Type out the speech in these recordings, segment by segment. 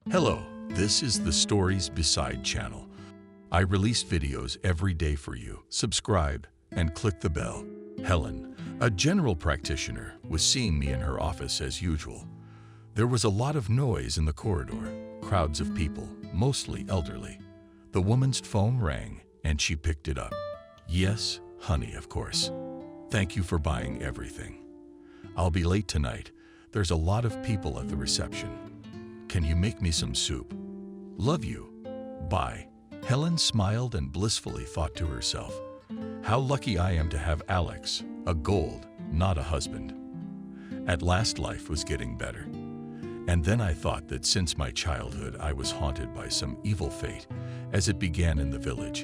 Hello, this is the Stories Beside channel. I release videos every day for you. Subscribe and click the bell. Helen, a general practitioner, was seeing me in her office as usual. There was a lot of noise in the corridor, crowds of people, mostly elderly. The woman's phone rang and she picked it up. Yes, honey, of course. Thank you for buying everything. I'll be late tonight. There's a lot of people at the reception. Can you make me some soup? Love you. Bye. Helen smiled and blissfully thought to herself, how lucky I am to have Alex, a gold, not a husband. At last life was getting better. And then I thought that since my childhood I was haunted by some evil fate, as it began in the village,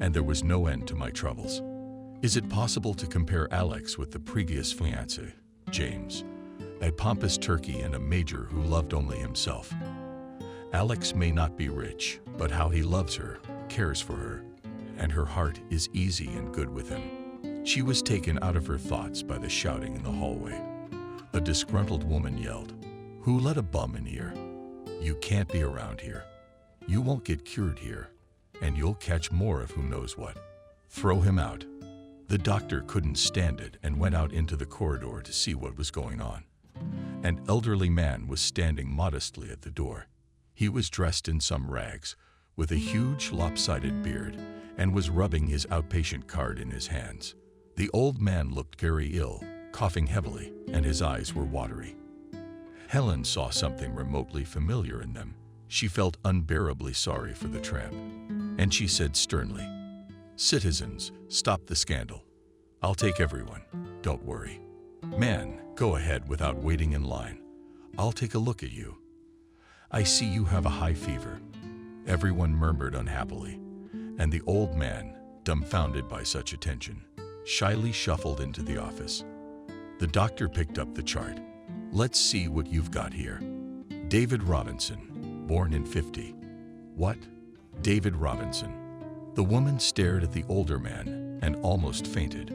and there was no end to my troubles. Is it possible to compare Alex with the previous fiancé, James? A pompous turkey and a major who loved only himself. Alex may not be rich, but how he loves her, cares for her, and her heart is easy and good with him. She was taken out of her thoughts by the shouting in the hallway. A disgruntled woman yelled, "Who let a bum in here? You can't be around here. You won't get cured here, and you'll catch more of who knows what. Throw him out." The doctor couldn't stand it and went out into the corridor to see what was going on. An elderly man was standing modestly at the door. He was dressed in some rags, with a huge lopsided beard, and was rubbing his outpatient card in his hands. The old man looked very ill, coughing heavily, and his eyes were watery. Helen saw something remotely familiar in them. She felt unbearably sorry for the tramp, and she said sternly, "Citizens, stop the scandal. I'll take everyone. Don't worry. Man, go ahead without waiting in line. I'll take a look at you. I see you have a high fever." Everyone murmured unhappily, and the old man, dumbfounded by such attention, shyly shuffled into the office. The doctor picked up the chart. "Let's see what you've got here. David Robinson, born in 50. What? David Robinson?" The woman stared at the older man and almost fainted.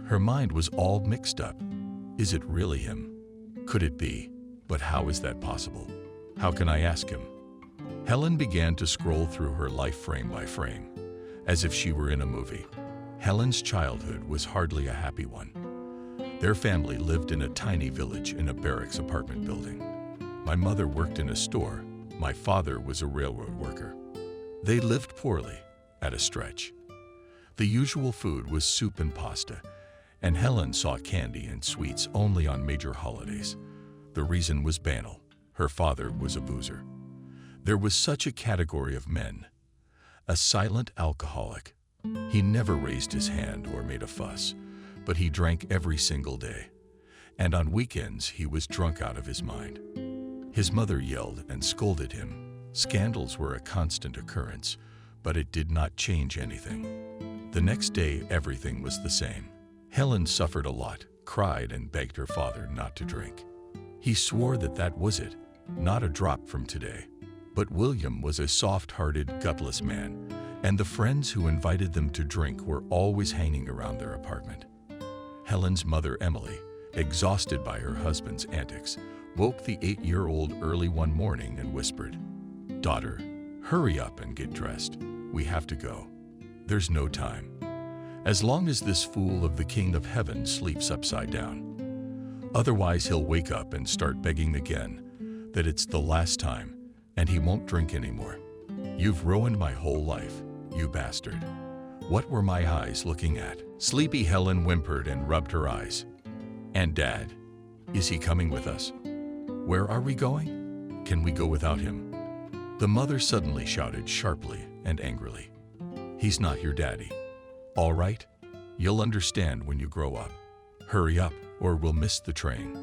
Her mind was all mixed up. Is it really him? Could it be? But how is that possible? How can I ask him? Helen began to scroll through her life frame by frame, as if she were in a movie. Helen's childhood was hardly a happy one. Their family lived in a tiny village in a barracks apartment building. My mother worked in a store. My father was a railroad worker. They lived poorly, at a stretch. The usual food was soup and pasta, and Helen saw candy and sweets only on major holidays. The reason was banal. Her father was a boozer. There was such a category of men. A silent alcoholic. He never raised his hand or made a fuss, but he drank every single day. And on weekends he was drunk out of his mind. His mother yelled and scolded him. Scandals were a constant occurrence, but it did not change anything. The next day everything was the same. Helen suffered a lot, cried and begged her father not to drink. He swore that that was it, not a drop from today. But William was a soft-hearted, gutless man, and the friends who invited them to drink were always hanging around their apartment. Helen's mother, Emily, exhausted by her husband's antics, woke the 8-year-old early one morning and whispered, "Daughter, hurry up and get dressed. We have to go. There's no time. As long as this fool of the King of Heaven sleeps upside down. Otherwise he'll wake up and start begging again that it's the last time, and he won't drink anymore. You've ruined my whole life, you bastard." What were my eyes looking at? Sleepy Helen whimpered and rubbed her eyes. "And Dad, is he coming with us? Where are we going? Can we go without him?" The mother suddenly shouted sharply and angrily, "He's not your daddy. All right? You'll understand when you grow up. Hurry up, or we'll miss the train."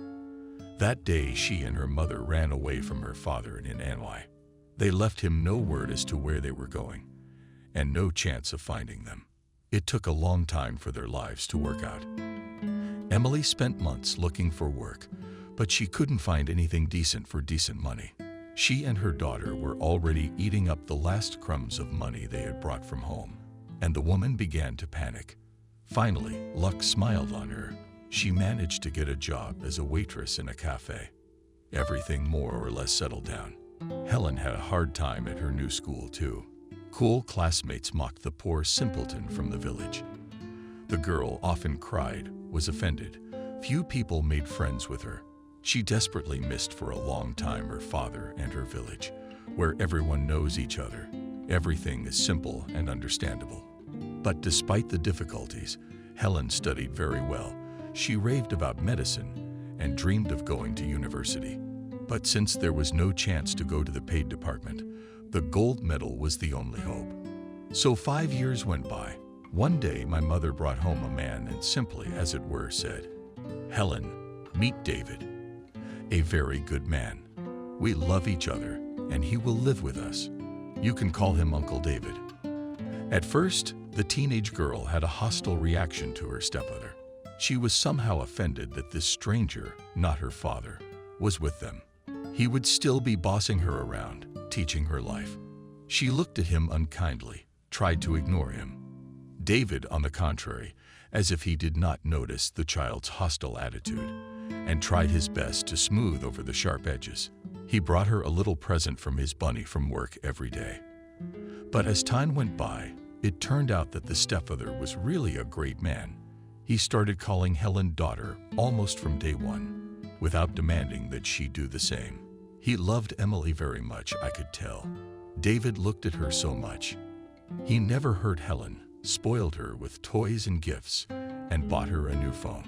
That day she and her mother ran away from her father in NY. They left him no word as to where they were going, and no chance of finding them. It took a long time for their lives to work out. Emily spent months looking for work, but she couldn't find anything decent for decent money. She and her daughter were already eating up the last crumbs of money they had brought from home, and the woman began to panic. Finally, luck smiled on her. She managed to get a job as a waitress in a cafe. Everything more or less settled down. Helen had a hard time at her new school, too. Cool classmates mocked the poor simpleton from the village. The girl often cried, was offended. Few people made friends with her. She desperately missed for a long time her father and her village, where everyone knows each other. Everything is simple and understandable. But despite the difficulties, Helen studied very well. She raved about medicine and dreamed of going to university. But since there was no chance to go to the paid department, the gold medal was the only hope. So 5 years went by. One day my mother brought home a man and simply, as it were, said, "Helen, meet David. A very good man. We love each other and he will live with us. You can call him Uncle David." At first, the teenage girl had a hostile reaction to her stepmother. She was somehow offended that this stranger, not her father, was with them. He would still be bossing her around, teaching her life. She looked at him unkindly, tried to ignore him. David, on the contrary, as if he did not notice the child's hostile attitude, and tried his best to smooth over the sharp edges. He brought her a little present from his bunny from work every day. But as time went by, it turned out that the stepfather was really a great man. He started calling Helen daughter almost from day one, without demanding that she do the same. He loved Emily very much, I could tell. David looked at her so much. He never hurt Helen, spoiled her with toys and gifts, and bought her a new phone.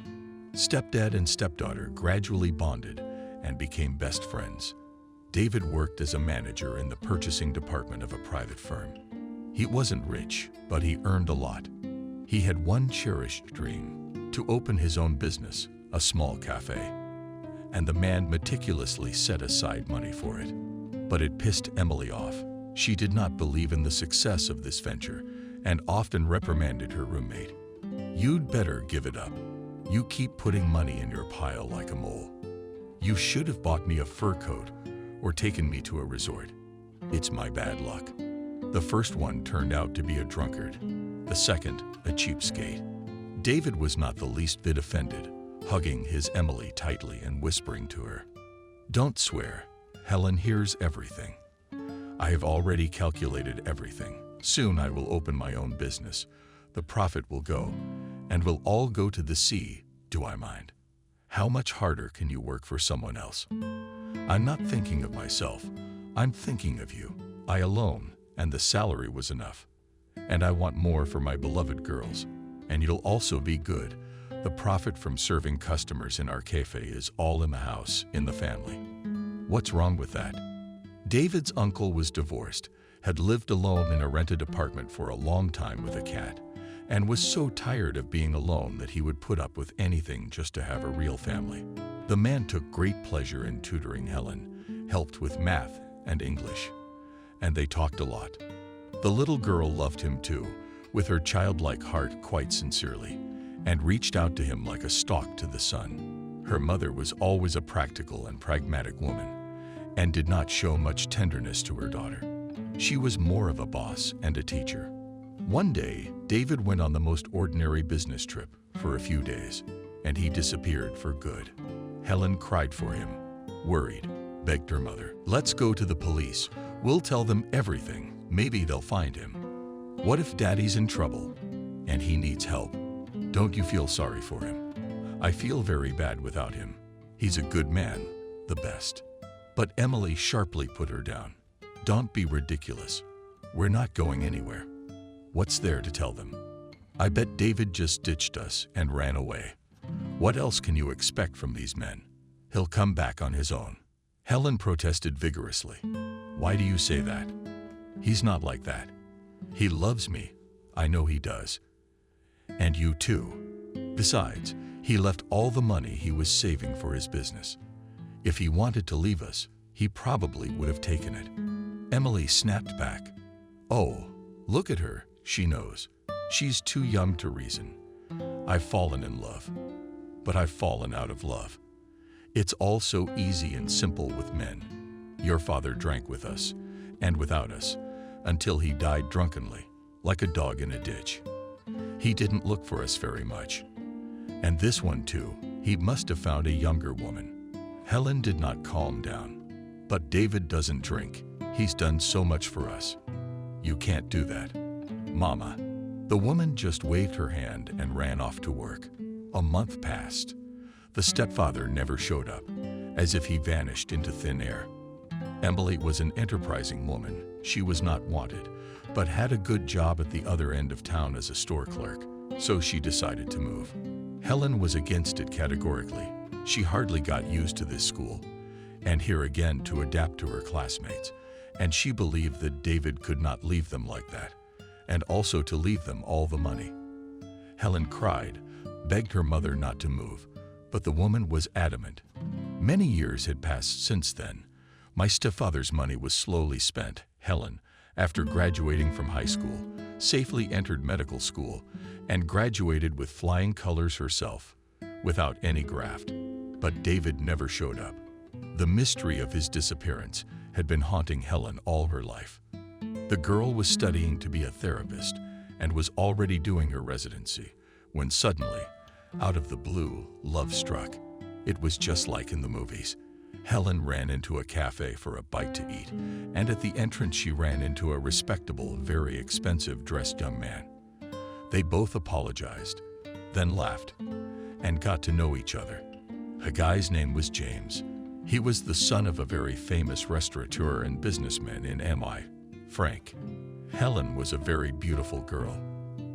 Stepdad and stepdaughter gradually bonded and became best friends. David worked as a manager in the purchasing department of a private firm. He wasn't rich, but he earned a lot. He had one cherished dream, to open his own business, a small cafe. And the man meticulously set aside money for it. But it pissed Emily off. She did not believe in the success of this venture and often reprimanded her roommate. "You'd better give it up. You keep putting money in your pile like a mole. You should have bought me a fur coat or taken me to a resort. It's my bad luck." The first one turned out to be a drunkard, the second a cheapskate. David was not the least bit offended, hugging his Emily tightly and whispering to her, "Don't swear. Helen hears everything. I have already calculated everything. Soon I will open my own business. The profit will go, and we'll all go to the sea. Do I mind? How much harder can you work for someone else? I'm not thinking of myself. I'm thinking of you. I alone, and the salary was enough. And I want more for my beloved girls. And you'll also be good. The profit from serving customers in our cafe is all in the house, in the family. What's wrong with that?" David's uncle was divorced, had lived alone in a rented apartment for a long time with a cat, and was so tired of being alone that he would put up with anything just to have a real family. The man took great pleasure in tutoring Helen, helped with math and English, and they talked a lot. The little girl loved him too, with her childlike heart quite sincerely, and reached out to him like a stalk to the sun. Her mother was always a practical and pragmatic woman, and did not show much tenderness to her daughter. She was more of a boss and a teacher. One day, David went on the most ordinary business trip for a few days, and he disappeared for good. Helen cried for him, worried, begged her mother, "Let's go to the police. We'll tell them everything. Maybe they'll find him. What if Daddy's in trouble and he needs help? Don't you feel sorry for him? I feel very bad without him. He's a good man, the best." But Emily sharply put her down. "Don't be ridiculous. We're not going anywhere. What's there to tell them? I bet David just ditched us and ran away. What else can you expect from these men? He'll come back on his own." Helen protested vigorously. "Why do you say that? He's not like that. He loves me. I know he does. And you too. Besides, he left all the money he was saving for his business. If he wanted to leave us, he probably would have taken it." Emily snapped back. "Oh, look at her. She knows. She's too young to reason. I've fallen in love. But I've fallen out of love. It's all so easy and simple with men. Your father drank with us, and without us, until he died drunkenly, like a dog in a ditch. He didn't look for us very much. And this one too, he must have found a younger woman." Helen did not calm down. But David doesn't drink. He's done so much for us. You can't do that, Mama. The woman just waved her hand and ran off to work. A month passed. The stepfather never showed up, as if he vanished into thin air. Emily was an enterprising woman. She was not wanted, but had a good job at the other end of town as a store clerk, so she decided to move. Helen was against it categorically. She hardly got used to this school, and here again to adapt to her classmates, and she believed that David could not leave them like that, and also to leave them all the money. Helen cried, begged her mother not to move, but the woman was adamant. Many years had passed since then. My stepfather's money was slowly spent. Helen, after graduating from high school, safely entered medical school and graduated with flying colors herself, without any graft. But David never showed up. The mystery of his disappearance had been haunting Helen all her life. The girl was studying to be a therapist and was already doing her residency when suddenly, out of the blue, love struck. It was just like in the movies. Helen ran into a cafe for a bite to eat, and at the entrance she ran into a respectable, very expensive dressed young man. They both apologized, then laughed, and got to know each other. The guy's name was James. He was the son of a very famous restaurateur and businessman in MI, Frank. Helen was a very beautiful girl.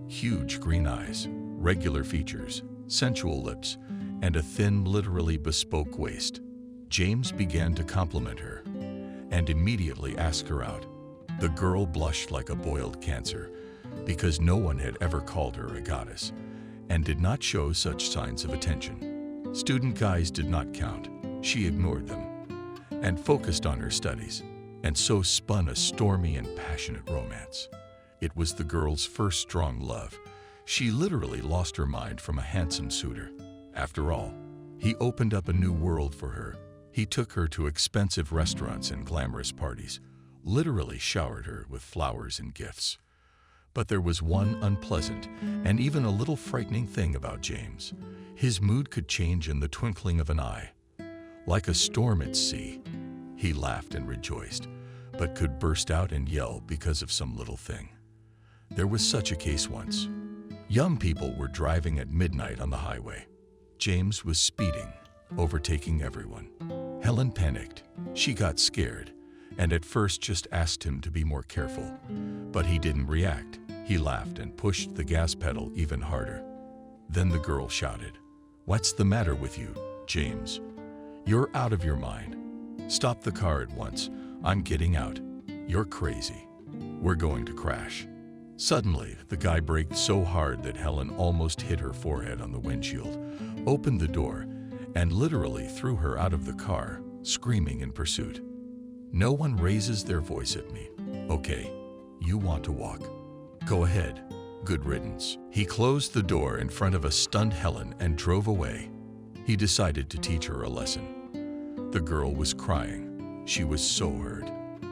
Huge green eyes, regular features, sensual lips, and a thin, literally bespoke waist. James began to compliment her and immediately asked her out. The girl blushed like a boiled cancer because no one had ever called her a goddess and did not show such signs of attention. Student guys did not count. She ignored them and focused on her studies, and so spun a stormy and passionate romance. It was the girl's first strong love. She literally lost her mind from a handsome suitor. After all, he opened up a new world for her. He took her to expensive restaurants and glamorous parties, literally showered her with flowers and gifts. But there was one unpleasant and even a little frightening thing about James. His mood could change in the twinkling of an eye. Like a storm at sea, he laughed and rejoiced, but could burst out and yell because of some little thing. There was such a case once. Young people were driving at midnight on the highway. James was speeding, overtaking everyone. Helen panicked. She got scared, and at first just asked him to be more careful. But he didn't react. He laughed and pushed the gas pedal even harder. Then the girl shouted, "What's the matter with you, James? You're out of your mind. Stop the car at once. I'm getting out. You're crazy. We're going to crash." Suddenly, the guy braked so hard that Helen almost hit her forehead on the windshield, opened the door, and literally threw her out of the car, screaming in pursuit. "No one raises their voice at me. Okay, you want to walk? Go ahead. Good riddance." He closed the door in front of a stunned Helen and drove away. He decided to teach her a lesson. The girl was crying. She was so hurt.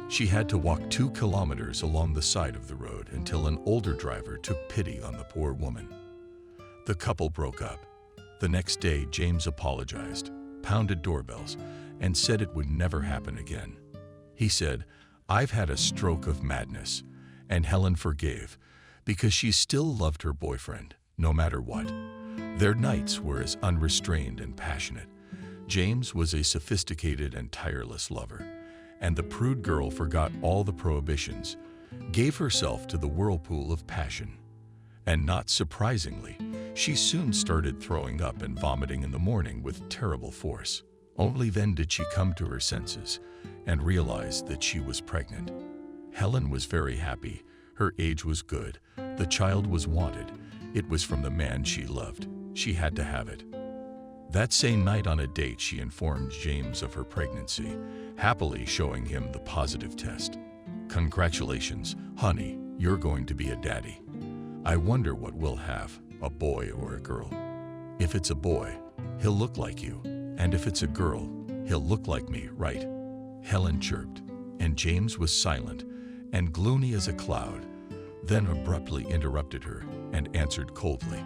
She had to walk 2 kilometers along the side of the road until an older driver took pity on the poor woman. The couple broke up. The next day, James apologized, pounded doorbells, and said it would never happen again. He said, "I've had a stroke of madness," and Helen forgave because she still loved her boyfriend, no matter what. Their nights were as unrestrained and passionate. James was a sophisticated and tireless lover, and the prude girl forgot all the prohibitions, gave herself to the whirlpool of passion. And not surprisingly, she soon started throwing up and vomiting in the morning with terrible force. Only then did she come to her senses and realize that she was pregnant. Helen was very happy. Her age was good. The child was wanted. It was from the man she loved. She had to have it. That same night on a date, she informed James of her pregnancy, happily showing him the positive test. "Congratulations, honey, you're going to be a daddy. I wonder what we'll have, a boy or a girl. If it's a boy, he'll look like you, and if it's a girl, he'll look like me, right?" Helen chirped, and James was silent and gloomy as a cloud, then abruptly interrupted her and answered coldly,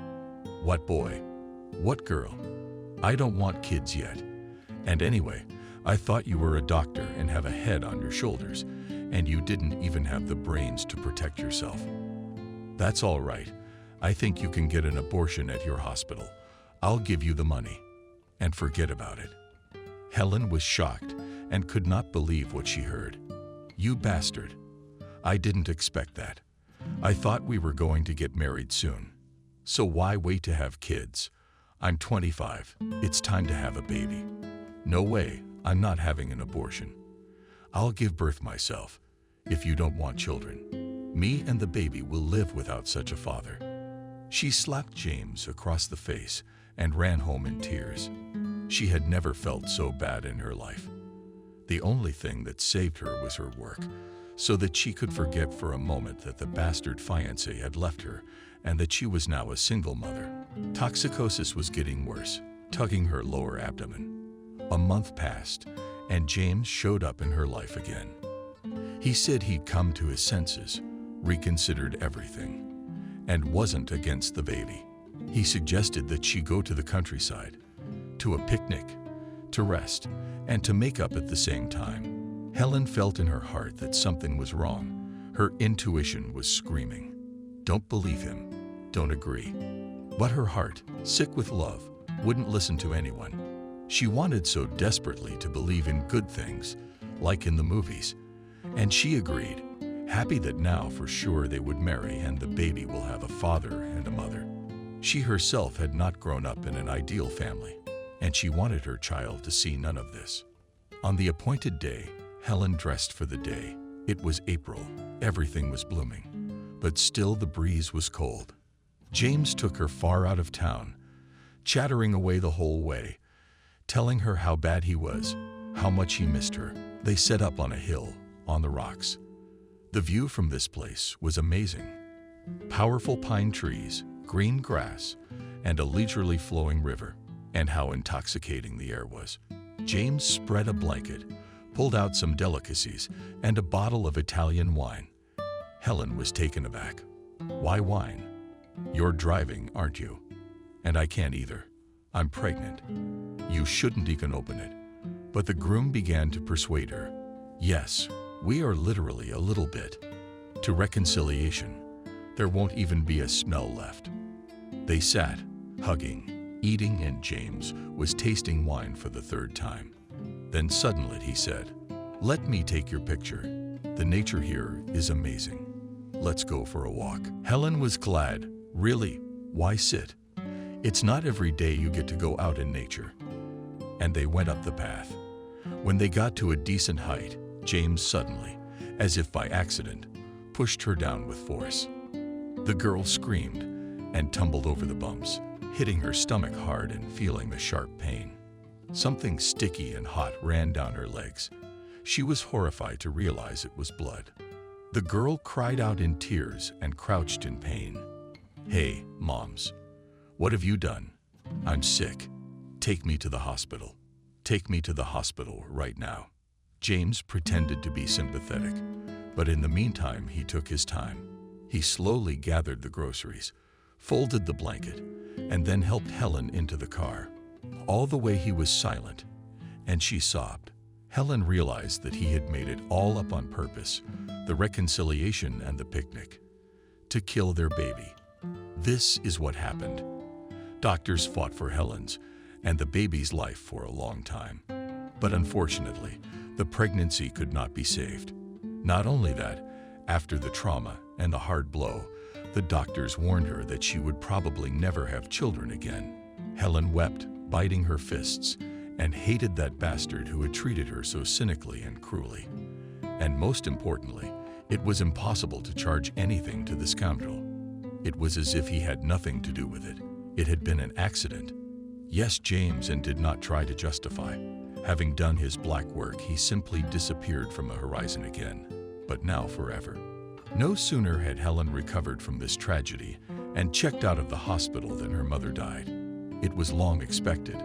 "What boy? What girl? I don't want kids yet. And anyway, I thought you were a doctor and have a head on your shoulders, and you didn't even have the brains to protect yourself. That's all right. I think you can get an abortion at your hospital. I'll give you the money. And forget about it." Helen was shocked and could not believe what she heard. "You bastard. I didn't expect that. I thought we were going to get married soon. So why wait to have kids? I'm 25. It's time to have a baby. No way, I'm not having an abortion. I'll give birth myself, if you don't want children. Me and the baby will live without such a father." She slapped James across the face and ran home in tears. She had never felt so bad in her life. The only thing that saved her was her work, so that she could forget for a moment that the bastard fiancé had left her and that she was now a single mother. Toxicosis was getting worse, tugging her lower abdomen. A month passed, and James showed up in her life again. He said he'd come to his senses, reconsidered everything, and wasn't against the baby. He suggested that she go to the countryside, to a picnic, to rest, and to make up at the same time. Helen felt in her heart that something was wrong. Her intuition was screaming, "Don't believe him, don't agree." But her heart, sick with love, wouldn't listen to anyone. She wanted so desperately to believe in good things, like in the movies, and she agreed, happy that now for sure they would marry and the baby will have a father and a mother. She herself had not grown up in an ideal family, and she wanted her child to see none of this. On the appointed day, Helen dressed for the day. It was April, everything was blooming, but still the breeze was cold. James took her far out of town, chattering away the whole way, telling her how bad he was, how much he missed her. They set up on a hill, on the rocks. The view from this place was amazing. Powerful pine trees, green grass, and a leisurely flowing river, and how intoxicating the air was. James spread a blanket, pulled out some delicacies, and a bottle of Italian wine. Helen was taken aback. "Why wine? You're driving, aren't you? And I can't either. I'm pregnant. You shouldn't even open it." But the groom began to persuade her. "Yes, we are literally a little bit. To reconciliation, there won't even be a smell left." They sat, hugging, eating, and James was tasting wine for the third time. Then suddenly he said, "Let me take your picture. The nature here is amazing. Let's go for a walk." Helen was glad. "Really? Why sit? It's not every day you get to go out in nature." And they went up the path. When they got to a decent height, James suddenly, as if by accident, pushed her down with force. The girl screamed and tumbled over the bumps, hitting her stomach hard and feeling the sharp pain. Something sticky and hot ran down her legs. She was horrified to realize it was blood. The girl cried out in tears and crouched in pain. "Hey, moms, what have you done? I'm sick. Take me to the hospital. Take me to the hospital right now." James pretended to be sympathetic, but in the meantime he took his time. He slowly gathered the groceries, folded the blanket, and then helped Helen into the car. All the way he was silent, and she sobbed. Helen realized that he had made it all up on purpose, the reconciliation and the picnic, to kill their baby. This is what happened. Doctors fought for Helen's and the baby's life for a long time. But unfortunately, the pregnancy could not be saved. Not only that, after the trauma and the hard blow, the doctors warned her that she would probably never have children again. Helen wept, biting her fists, and hated that bastard who had treated her so cynically and cruelly. And most importantly, it was impossible to charge anything to the scoundrel. It was as if he had nothing to do with it. It had been an accident. Yes, James, and did not try to justify. Having done his black work, he simply disappeared from the horizon again, but now forever. No sooner had Helen recovered from this tragedy and checked out of the hospital than her mother died. It was long expected,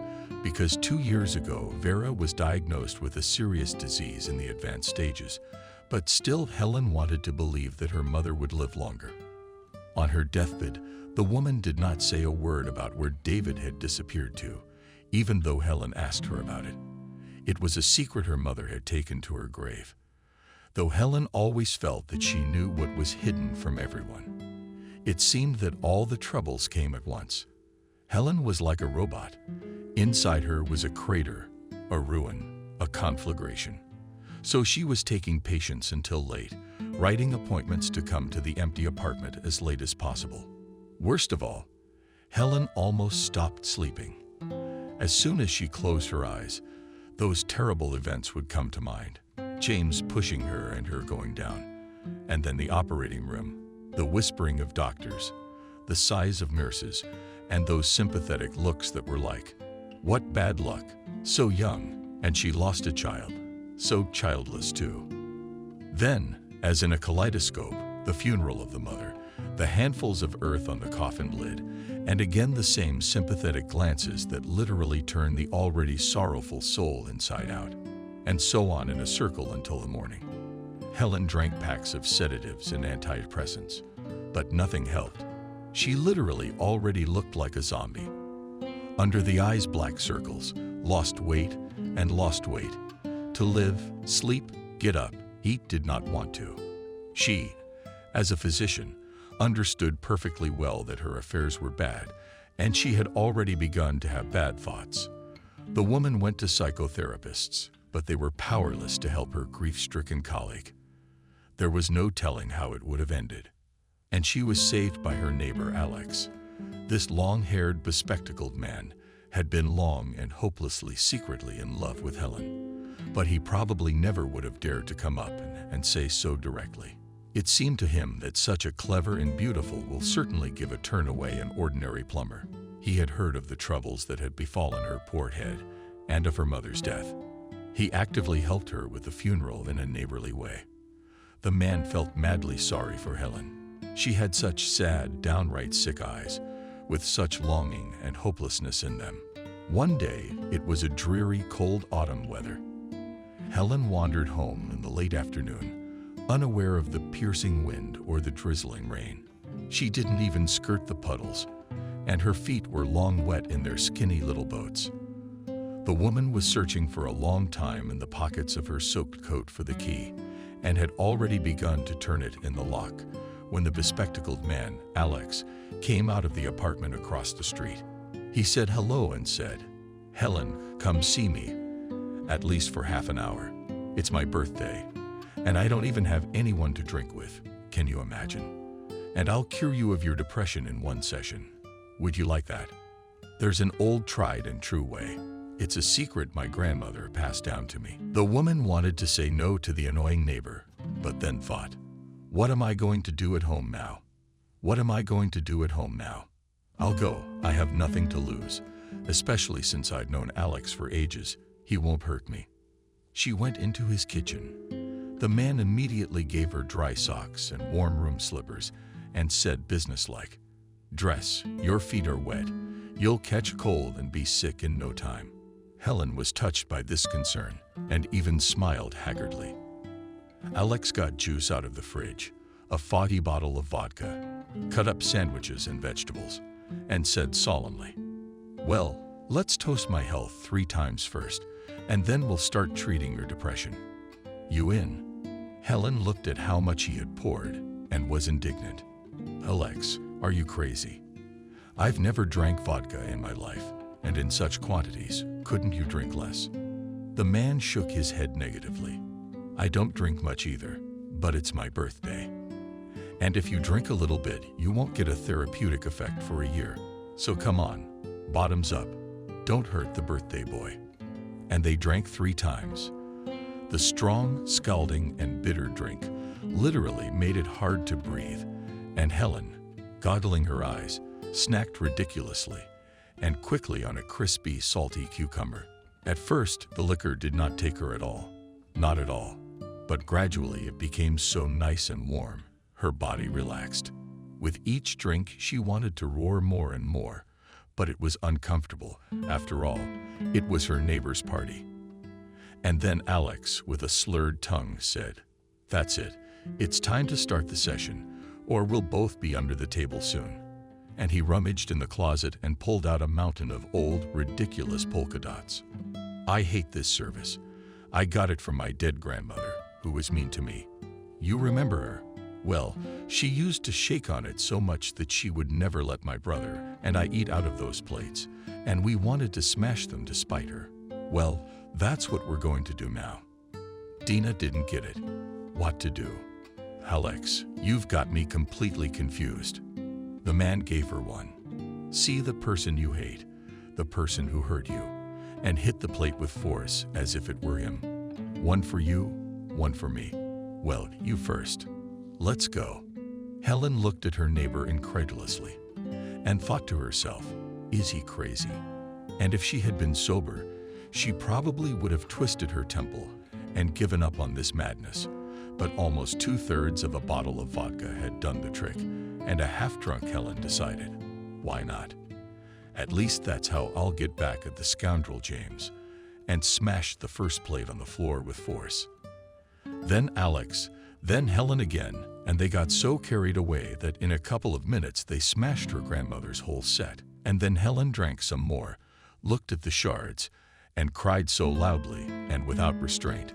because 2 years ago, Vera was diagnosed with a serious disease in the advanced stages, but still Helen wanted to believe that her mother would live longer. On her deathbed, the woman did not say a word about where David had disappeared to, even though Helen asked her about it. It was a secret her mother had taken to her grave, though Helen always felt that she knew what was hidden from everyone. It seemed that all the troubles came at once. Helen was like a robot. Inside her was a crater, a ruin, a conflagration. So she was taking patients until late, writing appointments to come to the empty apartment as late as possible. Worst of all, Helen almost stopped sleeping. As soon as she closed her eyes, those terrible events would come to mind. James pushing her and her going down, and then the operating room, the whispering of doctors, the sighs of nurses, and those sympathetic looks that were like, "What bad luck, so young, and she lost a child, so childless too." Then, as in a kaleidoscope, the funeral of the mother, the handfuls of earth on the coffin lid, and again the same sympathetic glances that literally turned the already sorrowful soul inside out, and so on in a circle until the morning. Helen drank packs of sedatives and antidepressants, but nothing helped. She literally already looked like a zombie. Under the eyes black circles, lost weight and lost weight. To live, sleep, get up, eat did not want to. She, as a physician, understood perfectly well that her affairs were bad, and she had already begun to have bad thoughts. The woman went to psychotherapists, but they were powerless to help her grief-stricken colleague. There was no telling how it would have ended. And she was saved by her neighbor Alex. This long-haired, bespectacled man had been long and hopelessly secretly in love with Helen, but he probably never would have dared to come up and say so directly. It seemed to him that such a clever and beautiful will certainly give a turn away an ordinary plumber. He had heard of the troubles that had befallen her poor head and of her mother's death. He actively helped her with the funeral in a neighborly way. The man felt madly sorry for Helen. She had such sad, downright sick eyes, with such longing and hopelessness in them. One day, it was a dreary, cold autumn weather. Helen wandered home in the late afternoon, unaware of the piercing wind or the drizzling rain. She didn't even skirt the puddles, and her feet were long wet in their skinny little boats. The woman was searching for a long time in the pockets of her soaked coat for the key, and had already begun to turn it in the lock, when the bespectacled man, Alex, came out of the apartment across the street. He said hello and said, "Helen, come see me, at least for half an hour. It's my birthday, and I don't even have anyone to drink with. Can you imagine? And I'll cure you of your depression in one session. Would you like that? There's an old tried and true way. It's a secret my grandmother passed down to me." The woman wanted to say no to the annoying neighbor, but then thought, "What am I going to do at home now? What am I going to do at home now? I'll go. I have nothing to lose, especially since I'd known Alex for ages. He won't hurt me." She went into his kitchen. The man immediately gave her dry socks and warm room slippers and said businesslike, "Dress, your feet are wet. You'll catch cold and be sick in no time." Helen was touched by this concern and even smiled haggardly. Alex got juice out of the fridge, a foggy bottle of vodka, cut up sandwiches and vegetables, and said solemnly, "Well, let's toast my health 3 times first, and then we'll start treating your depression. You in?" Helen looked at how much he had poured and was indignant. "Alex, are you crazy? I've never drank vodka in my life, and in such quantities, couldn't you drink less?" The man shook his head negatively. "I don't drink much either, but it's my birthday. And if you drink a little bit, you won't get a therapeutic effect for a year. So come on, bottoms up. Don't hurt the birthday boy." And they drank 3 times. The strong, scalding, and bitter drink literally made it hard to breathe, and Helen, goggling her eyes, snacked ridiculously and quickly on a crispy, salty cucumber. At first, the liquor did not take her at all. Not at all. But gradually it became so nice and warm, her body relaxed. With each drink, she wanted to roar more and more, but it was uncomfortable. After all, it was her neighbor's party. And then Alex, with a slurred tongue, said, "That's it. It's time to start the session, or we'll both be under the table soon." And he rummaged in the closet and pulled out a mountain of old, ridiculous polka dots. I hate this service. I got it from my dead grandmother, who was mean to me. You remember her? Well, she used to shake on it so much that she would never let my brother and I eat out of those plates, and we wanted to smash them to spite her. Well, that's what we're going to do now. Dina didn't get it. What to do? Alex, you've got me completely confused. The man gave her one. See the person you hate, the person who hurt you, and hit the plate with force as if it were him. One for you, one for me. Well, you first. Let's go. Helen looked at her neighbor incredulously and thought to herself, is he crazy? And if she had been sober, she probably would have twisted her temple and given up on this madness. But almost 2/3 of a bottle of vodka had done the trick, and a half-drunk Helen decided, why not? At least that's how I'll get back at the scoundrel James, and smashed the first plate on the floor with force. Then Alex, then Helen again, and they got so carried away that in a couple of minutes they smashed her grandmother's whole set. And then Helen drank some more, looked at the shards, and cried so loudly and without restraint.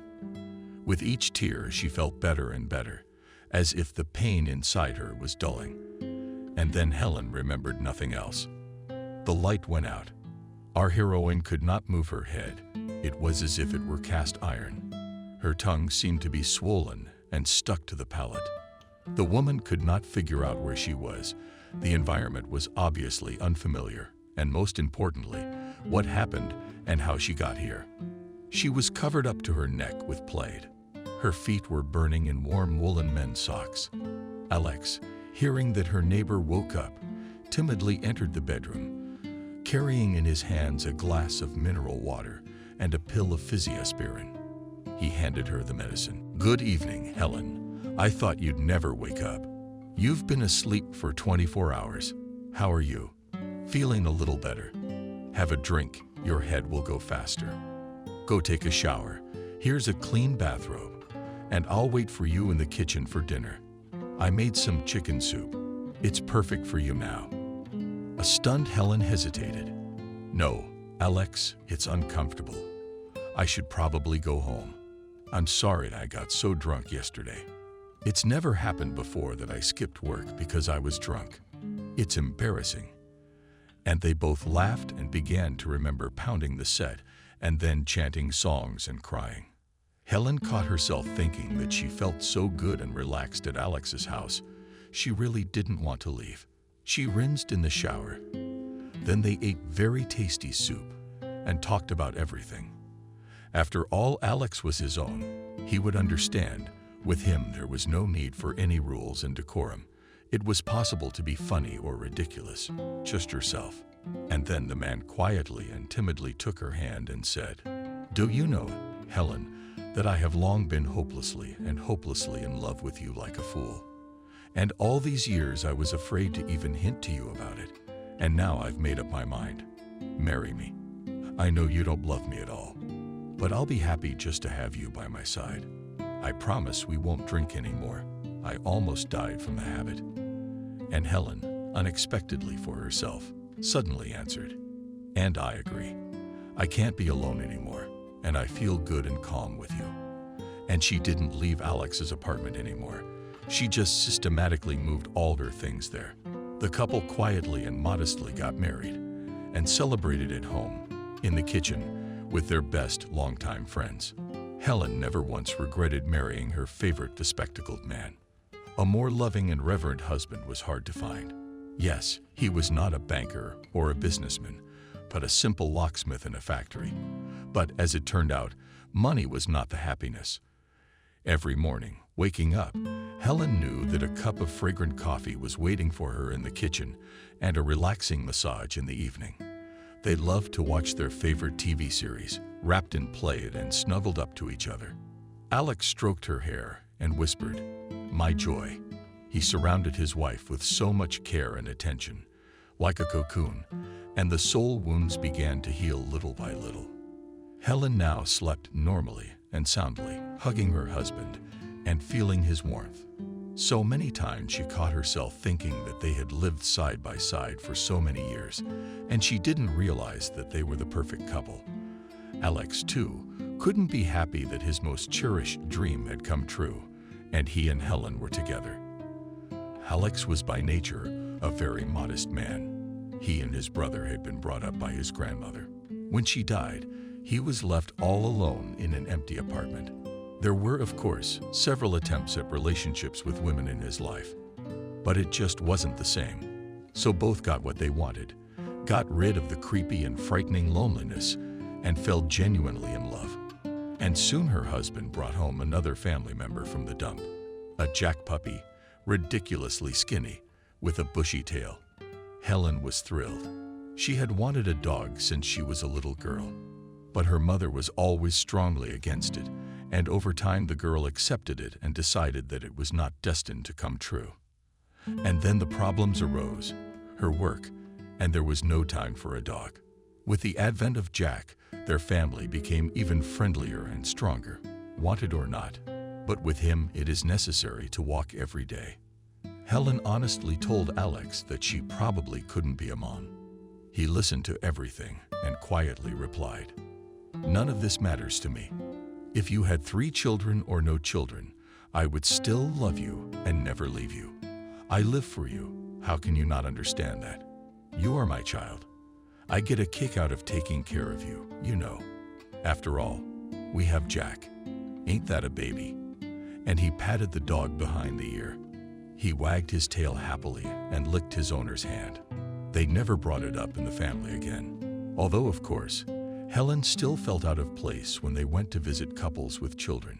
With each tear she felt better and better, as if the pain inside her was dulling. And then Helen remembered nothing else. The light went out. Our heroine could not move her head. It was as if it were cast iron. Her tongue seemed to be swollen and stuck to the palate. The woman could not figure out where she was. The environment was obviously unfamiliar, and most importantly, what happened and how she got here. She was covered up to her neck with plaid. Her feet were burning in warm woolen men's socks. Alex, hearing that her neighbor woke up, timidly entered the bedroom, carrying in his hands a glass of mineral water and a pill of physioaspirin. He handed her the medicine. Good evening, Helen. I thought you'd never wake up. You've been asleep for 24 hours. How are you? Feeling a little better? Have a drink, your head will go faster. Go take a shower. Here's a clean bathrobe. And I'll wait for you in the kitchen for dinner. I made some chicken soup. It's perfect for you now. A stunned Helen hesitated. No, Alex, it's uncomfortable. I should probably go home. I'm sorry I got so drunk yesterday. It's never happened before that I skipped work because I was drunk. It's embarrassing. And they both laughed and began to remember pounding the set and then chanting songs and crying. Helen caught herself thinking that she felt so good and relaxed at Alex's house, she really didn't want to leave. She rinsed in the shower. Then they ate very tasty soup and talked about everything. After all, Alex was his own. He would understand. With him, there was no need for any rules and decorum. It was possible to be funny or ridiculous, just yourself. And then the man quietly and timidly took her hand and said, "Do you know, Helen, that I have long been hopelessly in love with you like a fool. And all these years I was afraid to even hint to you about it. And now I've made up my mind. Marry me. I know you don't love me at all, but I'll be happy just to have you by my side. I promise we won't drink anymore. I almost died from the habit." And Helen, unexpectedly for herself, suddenly answered, "And I agree. I can't be alone anymore, and I feel good and calm with you." And she didn't leave Alex's apartment anymore. She just systematically moved all her things there. The couple quietly and modestly got married and celebrated at home, in the kitchen, with their best longtime friends. Helen never once regretted marrying her favorite bespectacled man. A more loving and reverent husband was hard to find. Yes, he was not a banker or a businessman, but a simple locksmith in a factory. But as it turned out, money was not the happiness. Every morning, waking up, Helen knew that a cup of fragrant coffee was waiting for her in the kitchen and a relaxing massage in the evening. They loved to watch their favorite TV series, wrapped in plaid and snuggled up to each other. Alex stroked her hair and whispered, "My joy." He surrounded his wife with so much care and attention, like a cocoon, and the soul wounds began to heal little by little. Helen now slept normally and soundly, hugging her husband and feeling his warmth. So many times she caught herself thinking that they had lived side by side for so many years, and she didn't realize that they were the perfect couple. Alex, too, couldn't be happy that his most cherished dream had come true, and he and Helen were together. Alex was by nature a very modest man. He and his brother had been brought up by his grandmother. When she died, he was left all alone in an empty apartment. There were, of course, several attempts at relationships with women in his life, but it just wasn't the same. So both got what they wanted, got rid of the creepy and frightening loneliness, and fell genuinely in love. And soon her husband brought home another family member from the dump, a Jack puppy, ridiculously skinny, with a bushy tail. Helen was thrilled. She had wanted a dog since she was a little girl, but her mother was always strongly against it, and over time the girl accepted it and decided that it was not destined to come true. And then the problems arose, her work, and there was no time for a dog. With the advent of Jack, their family became even friendlier and stronger, wanted or not, but with him it is necessary to walk every day. Helen honestly told Alex that she probably couldn't be a mom. He listened to everything and quietly replied, "None of this matters to me. If you had 3 children or no children, I would still love you and never leave you. I live for you. How can you not understand that? You are my child. I get a kick out of taking care of you, you know. After all, we have Jack. Ain't that a baby?" And he patted the dog behind the ear. He wagged his tail happily and licked his owner's hand. They never brought it up in the family again. Although, of course, Helen still felt out of place when they went to visit couples with children.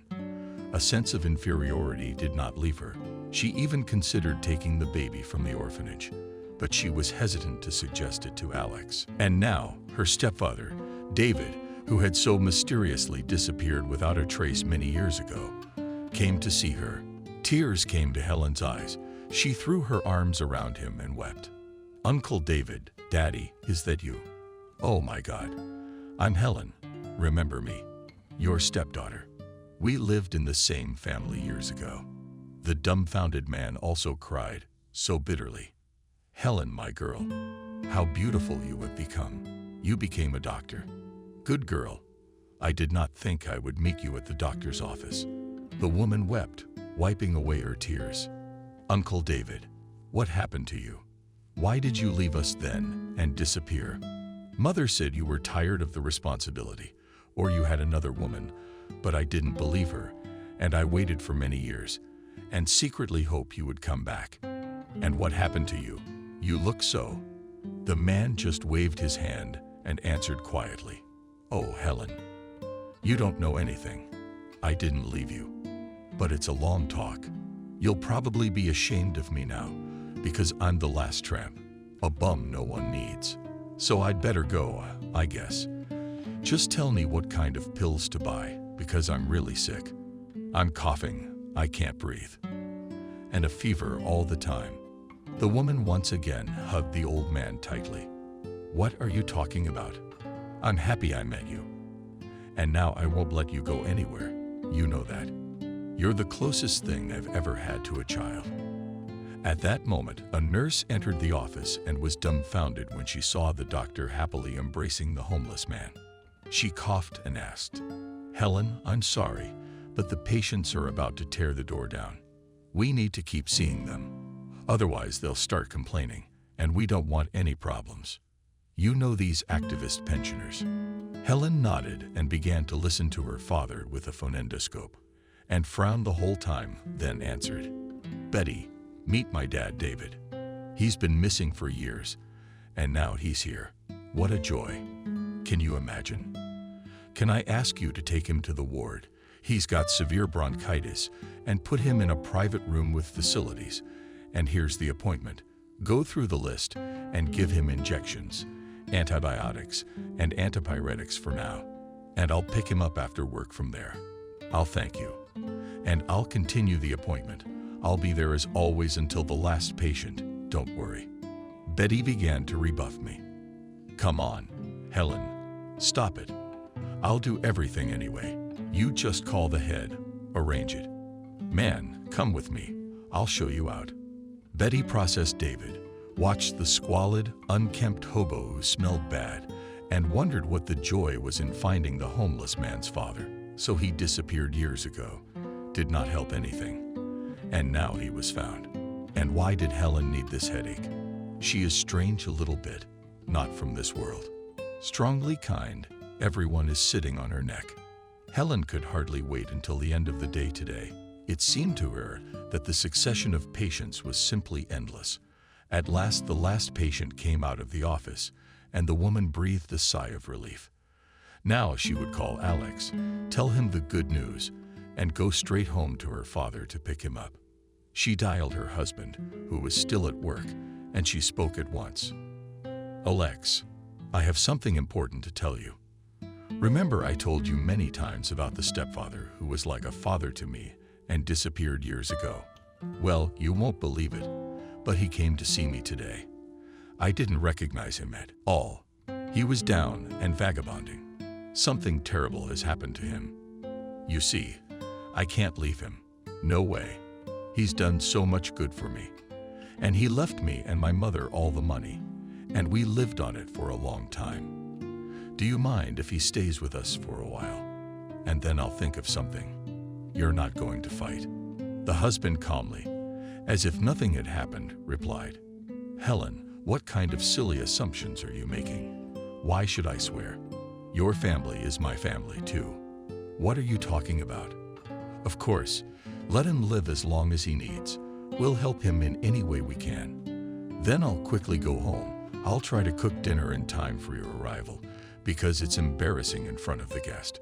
A sense of inferiority did not leave her. She even considered taking the baby from the orphanage, but she was hesitant to suggest it to Alex. And now, her stepfather, David, who had so mysteriously disappeared without a trace many years ago, came to see her. Tears came to Helen's eyes. She threw her arms around him and wept. "Uncle David, Daddy, is that you? Oh my God. I'm Helen. Remember me? Your stepdaughter. We lived in the same family years ago." The dumbfounded man also cried, so bitterly. "Helen, my girl, how beautiful you have become. You became a doctor. Good girl. I did not think I would meet you at the doctor's office." The woman wept, wiping away her tears. "Uncle David, what happened to you? Why did you leave us then and disappear? Mother said you were tired of the responsibility, or you had another woman, but I didn't believe her, and I waited for many years, and secretly hoped you would come back. And what happened to you? You look so..." The man just waved his hand and answered quietly, "Oh, Helen, you don't know anything. I didn't leave you. But it's a long talk. You'll probably be ashamed of me now, because I'm the last tramp, a bum no one needs. So I'd better go, I guess. Just tell me what kind of pills to buy, because I'm really sick. I'm coughing, I can't breathe, and a fever all the time." The woman once again hugged the old man tightly. "What are you talking about? I'm happy I met you. And now I won't let you go anywhere. You know that. You're the closest thing I've ever had to a child." At that moment, a nurse entered the office and was dumbfounded when she saw the doctor happily embracing the homeless man. She coughed and asked, "Helen, I'm sorry, but the patients are about to tear the door down. We need to keep seeing them. Otherwise, they'll start complaining, and we don't want any problems. You know these activist pensioners." Helen nodded and began to listen to her father with a phonendoscope, and frowned the whole time, then answered, "Betty, meet my dad, David. He's been missing for years, and now he's here. What a joy. Can you imagine? Can I ask you to take him to the ward? He's got severe bronchitis, and put him in a private room with facilities. And here's the appointment. Go through the list and give him injections, antibiotics, and antipyretics for now. And I'll pick him up after work from there. I'll thank you. And I'll continue the appointment. I'll be there as always until the last patient, don't worry." Betty began to rebuff me. "Come on, Helen, stop it. I'll do everything anyway. You just call the head, arrange it. Man, come with me. I'll show you out." Betty processed David, watched the squalid, unkempt hobo who smelled bad, and wondered what the joy was in finding the homeless man's father. So he disappeared years ago, did not help anything, and now he was found. And why did Helen need this headache? She is strange a little bit, not from this world. Strongly kind, everyone is sitting on her neck. Helen could hardly wait until the end of the day today. It seemed to her that the succession of patients was simply endless. At last, the last patient came out of the office, and the woman breathed a sigh of relief. Now she would call Alex, tell him the good news, and go straight home to her father to pick him up. She dialed her husband, who was still at work, and she spoke at once. "Alex, I have something important to tell you. Remember I told you many times about the stepfather who was like a father to me and disappeared years ago? Well, you won't believe it, but he came to see me today. I didn't recognize him at all. He was down and vagabonding. Something terrible has happened to him. You see, I can't leave him. No way. He's done so much good for me. And he left me and my mother all the money, and we lived on it for a long time. Do you mind if he stays with us for a while? And then I'll think of something. You're not going to fight." The husband calmly, as if nothing had happened, replied, "Helen, what kind of silly assumptions are you making? Why should I swear? Your family is my family too. What are you talking about? Of course, let him live as long as he needs. We'll help him in any way we can. Then I'll quickly go home. I'll try to cook dinner in time for your arrival, because it's embarrassing in front of the guest."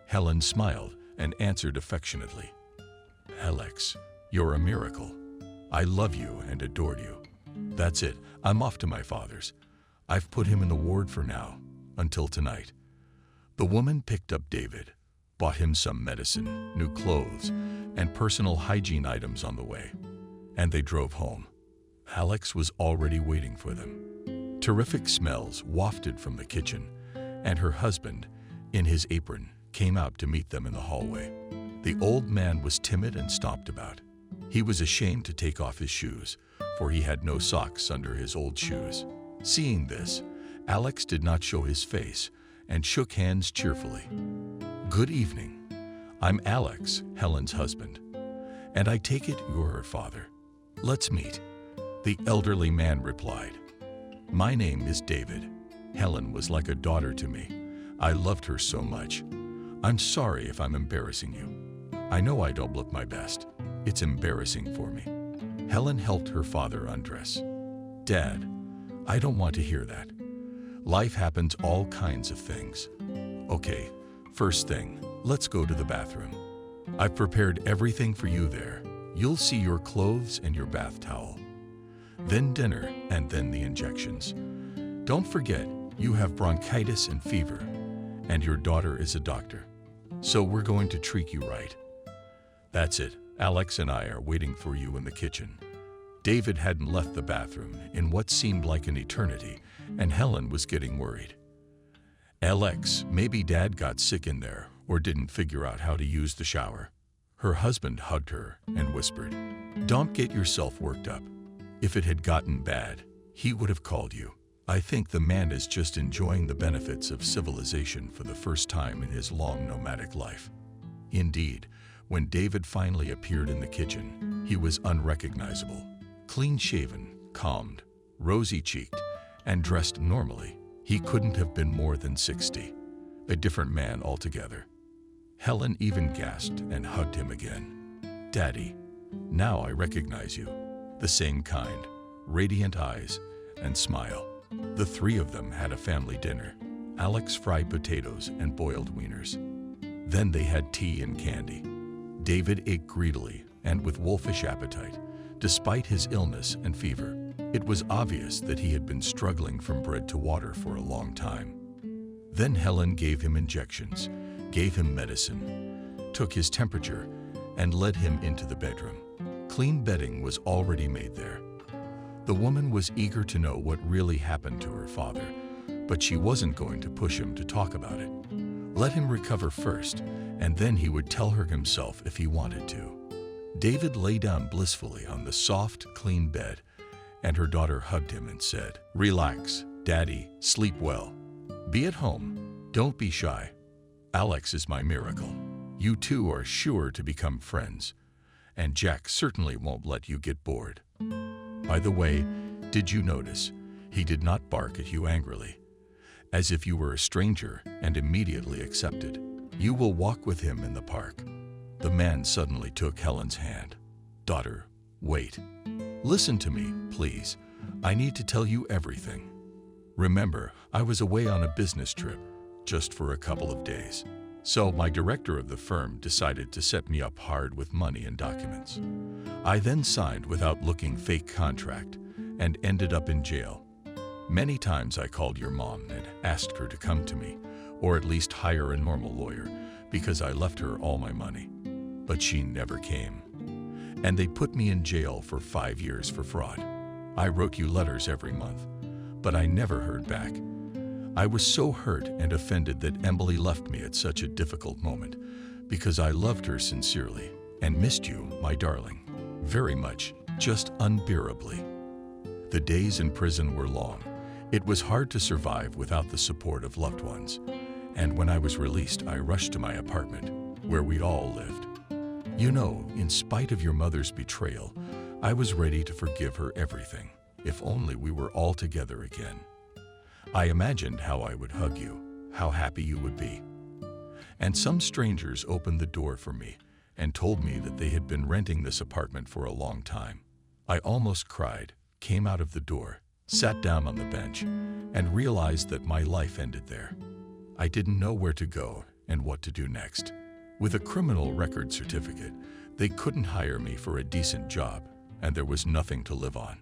Helen smiled and answered affectionately, "Alex, you're a miracle. I love you and adored you. That's it, I'm off to my father's. I've put him in the ward for now, until tonight." The woman picked up David, bought him some medicine, new clothes, and personal hygiene items on the way, and they drove home. Alex was already waiting for them. Terrific smells wafted from the kitchen, and her husband, in his apron, came out to meet them in the hallway. The old man was timid and stomped about. He was ashamed to take off his shoes, for he had no socks under his old shoes. Seeing this, Alex did not show his face and shook hands cheerfully. "Good evening. I'm Alex, Helen's husband, and I take it you're her father. Let's meet." The elderly man replied, "My name is David. Helen was like a daughter to me. I loved her so much. I'm sorry if I'm embarrassing you. I know I don't look my best. It's embarrassing for me." Helen helped her father undress. "Dad, I don't want to hear that. Life happens all kinds of things. Okay, first thing, let's go to the bathroom. I've prepared everything for you there. You'll see your clothes and your bath towel. Then dinner, and then the injections. Don't forget, you have bronchitis and fever, and your daughter is a doctor. So we're going to treat you right. That's it. Alex and I are waiting for you in the kitchen." David hadn't left the bathroom in what seemed like an eternity, and Helen was getting worried. "Alex, maybe Dad got sick in there or didn't figure out how to use the shower." Her husband hugged her and whispered, "Don't get yourself worked up. If it had gotten bad, he would have called you." I think the man is just enjoying the benefits of civilization for the first time in his long nomadic life. Indeed, when David finally appeared in the kitchen, he was unrecognizable. Clean-shaven, calmed, rosy-cheeked, and dressed normally, he couldn't have been more than 60. A different man altogether. Helen even gasped and hugged him again. "Daddy, now I recognize you." The same kind, radiant eyes and smile. The three of them had a family dinner. Alex fried potatoes and boiled wieners. Then they had tea and candy. David ate greedily and with wolfish appetite, despite his illness and fever. It was obvious that he had been struggling from bread to water for a long time. Then Helen gave him injections, gave him medicine, took his temperature, and led him into the bedroom. Clean bedding was already made there. The woman was eager to know what really happened to her father, but she wasn't going to push him to talk about it. Let him recover first, and then he would tell her himself if he wanted to. David lay down blissfully on the soft, clean bed, and her daughter hugged him and said, "Relax, Daddy, sleep well. Be at home. Don't be shy. Alex is my miracle. You two are sure to become friends, and Jack certainly won't let you get bored. By the way, did you notice he did not bark at you angrily, as if you were a stranger, and immediately accepted? You will walk with him in the park. The man suddenly took Helen's hand. Daughter, wait. Listen to me, please. I need to tell you everything. Remember, I was away on a business trip, just for a couple of days. So my director of the firm decided to set me up hard with money and documents. I then signed without looking fake contract and ended up in jail. Many times I called your mom and asked her to come to me, or at least hire a normal lawyer, because I left her all my money. But she never came. And they put me in jail for 5 years for fraud. I wrote you letters every month, but I never heard back. I was so hurt and offended that Emily left me at such a difficult moment, because I loved her sincerely and missed you, my darling, very much, just unbearably. The days in prison were long. It was hard to survive without the support of loved ones. And when I was released, I rushed to my apartment, where we all lived. You know, in spite of your mother's betrayal, I was ready to forgive her everything, if only we were all together again. I imagined how I would hug you, how happy you would be. And some strangers opened the door for me and told me that they had been renting this apartment for a long time. I almost cried, came out of the door, sat down on the bench, and realized that my life ended there. I didn't know where to go and what to do next. With a criminal record certificate, they couldn't hire me for a decent job, and there was nothing to live on.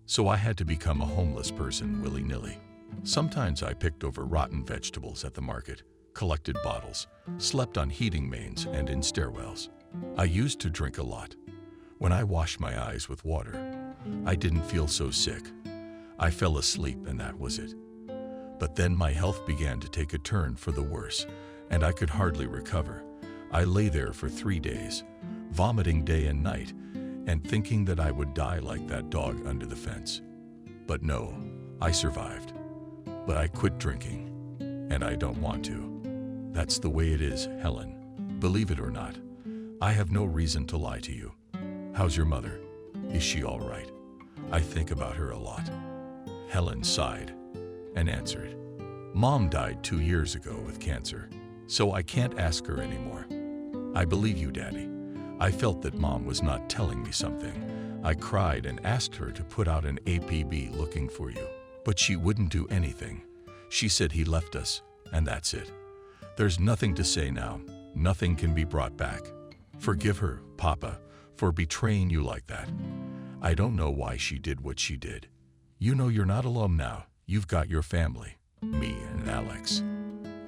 So I had to become a homeless person willy-nilly. Sometimes I picked over rotten vegetables at the market, collected bottles, slept on heating mains and in stairwells. I used to drink a lot. When I washed my eyes with water, I didn't feel so sick. I fell asleep and that was it. But then my health began to take a turn for the worse, and I could hardly recover. I lay there for 3 days, vomiting day and night, and thinking that I would die like that dog under the fence. But no, I survived. But I quit drinking, and I don't want to. That's the way it is, Helen. Believe it or not, I have no reason to lie to you. How's your mother? Is she all right? I think about her a lot. Helen sighed and answered, Mom died 2 years ago with cancer, so I can't ask her anymore. I believe you, Daddy. I felt that Mom was not telling me something. I cried and asked her to put out an APB looking for you. But she wouldn't do anything. She said he left us, and that's it. There's nothing to say now. Nothing can be brought back. Forgive her, Papa, for betraying you like that. I don't know why she did what she did. You know you're not alone now. You've got your family, me and Alex.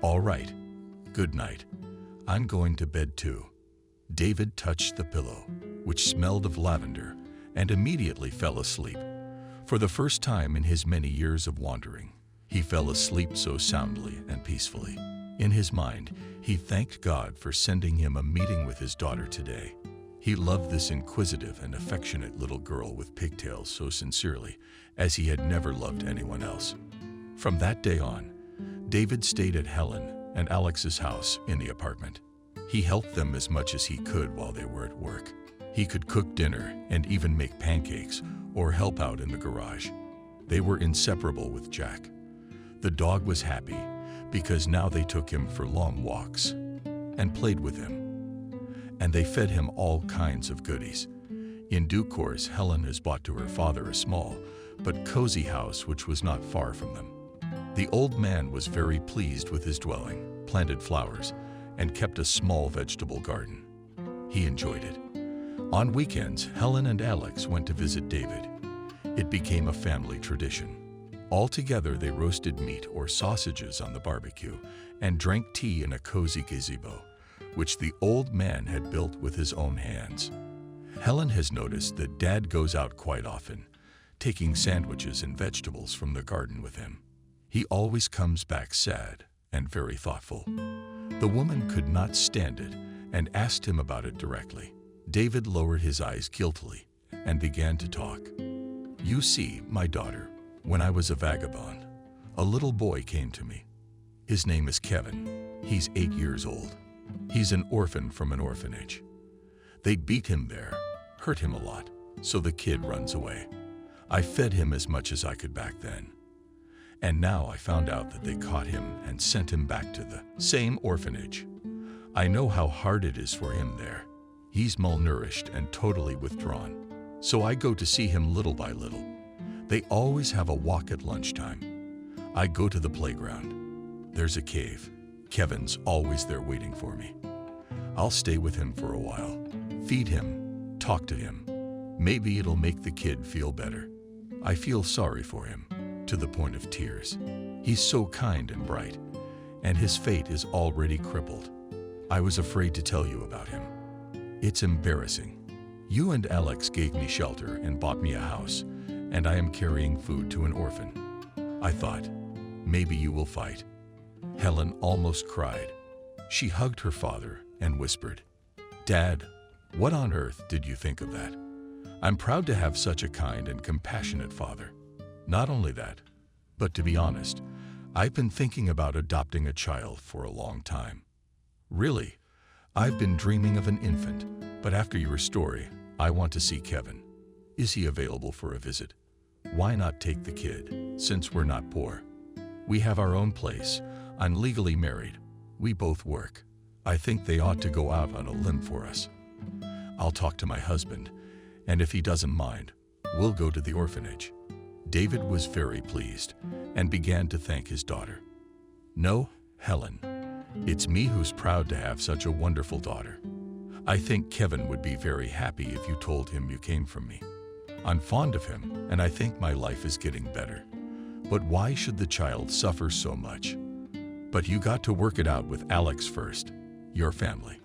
All right. Good night. I'm going to bed too. David touched the pillow, which smelled of lavender, and immediately fell asleep. For the first time in his many years of wandering, he fell asleep so soundly and peacefully. In his mind, he thanked God for sending him a meeting with his daughter today. He loved this inquisitive and affectionate little girl with pigtails so sincerely, as he had never loved anyone else. From that day on, David stayed at Helen and Alex's house in the apartment. He helped them as much as he could while they were at work. He could cook dinner and even make pancakes or help out in the garage. They were inseparable with Jack. The dog was happy because now they took him for long walks and played with him. And they fed him all kinds of goodies. In due course, Helen has bought to her father a small but cozy house which was not far from them. The old man was very pleased with his dwelling, planted flowers, and kept a small vegetable garden. He enjoyed it. On weekends, Helen and Alex went to visit David. It became a family tradition. All together, they roasted meat or sausages on the barbecue and drank tea in a cozy gazebo, which the old man had built with his own hands. Helen has noticed that Dad goes out quite often, taking sandwiches and vegetables from the garden with him. He always comes back sad and very thoughtful. The woman could not stand it and asked him about it directly. David lowered his eyes guiltily and began to talk. You see, my daughter, when I was a vagabond, a little boy came to me. His name is Kevin. He's 8 years old. He's an orphan from an orphanage. They beat him there, hurt him a lot, so the kid runs away. I fed him as much as I could back then. And now I found out that they caught him and sent him back to the same orphanage. I know how hard it is for him there. He's malnourished and totally withdrawn. So I go to see him little by little. They always have a walk at lunchtime. I go to the playground. There's a cave. Kevin's always there waiting for me. I'll stay with him for a while, feed him, talk to him. Maybe it'll make the kid feel better. I feel sorry for him, to the point of tears. He's so kind and bright, and his fate is already crippled. I was afraid to tell you about him. It's embarrassing. You and Alex gave me shelter and bought me a house, and I am carrying food to an orphan. I thought, maybe you will fight. Helen almost cried. She hugged her father and whispered, "Dad, what on earth did you think of that? I'm proud to have such a kind and compassionate father. Not only that, but to be honest, I've been thinking about adopting a child for a long time. Really, I've been dreaming of an infant, but after your story, I want to see Kevin. Is he available for a visit? Why not take the kid, since we're not poor? We have our own place. I'm legally married. We both work. I think they ought to go out on a limb for us. I'll talk to my husband, and if he doesn't mind, we'll go to the orphanage." David was very pleased and began to thank his daughter. "No, Helen, it's me who's proud to have such a wonderful daughter. I think Kevin would be very happy if you told him you came from me. I'm fond of him, and I think my life is getting better. But why should the child suffer so much? But you got to work it out with Alex first, your family."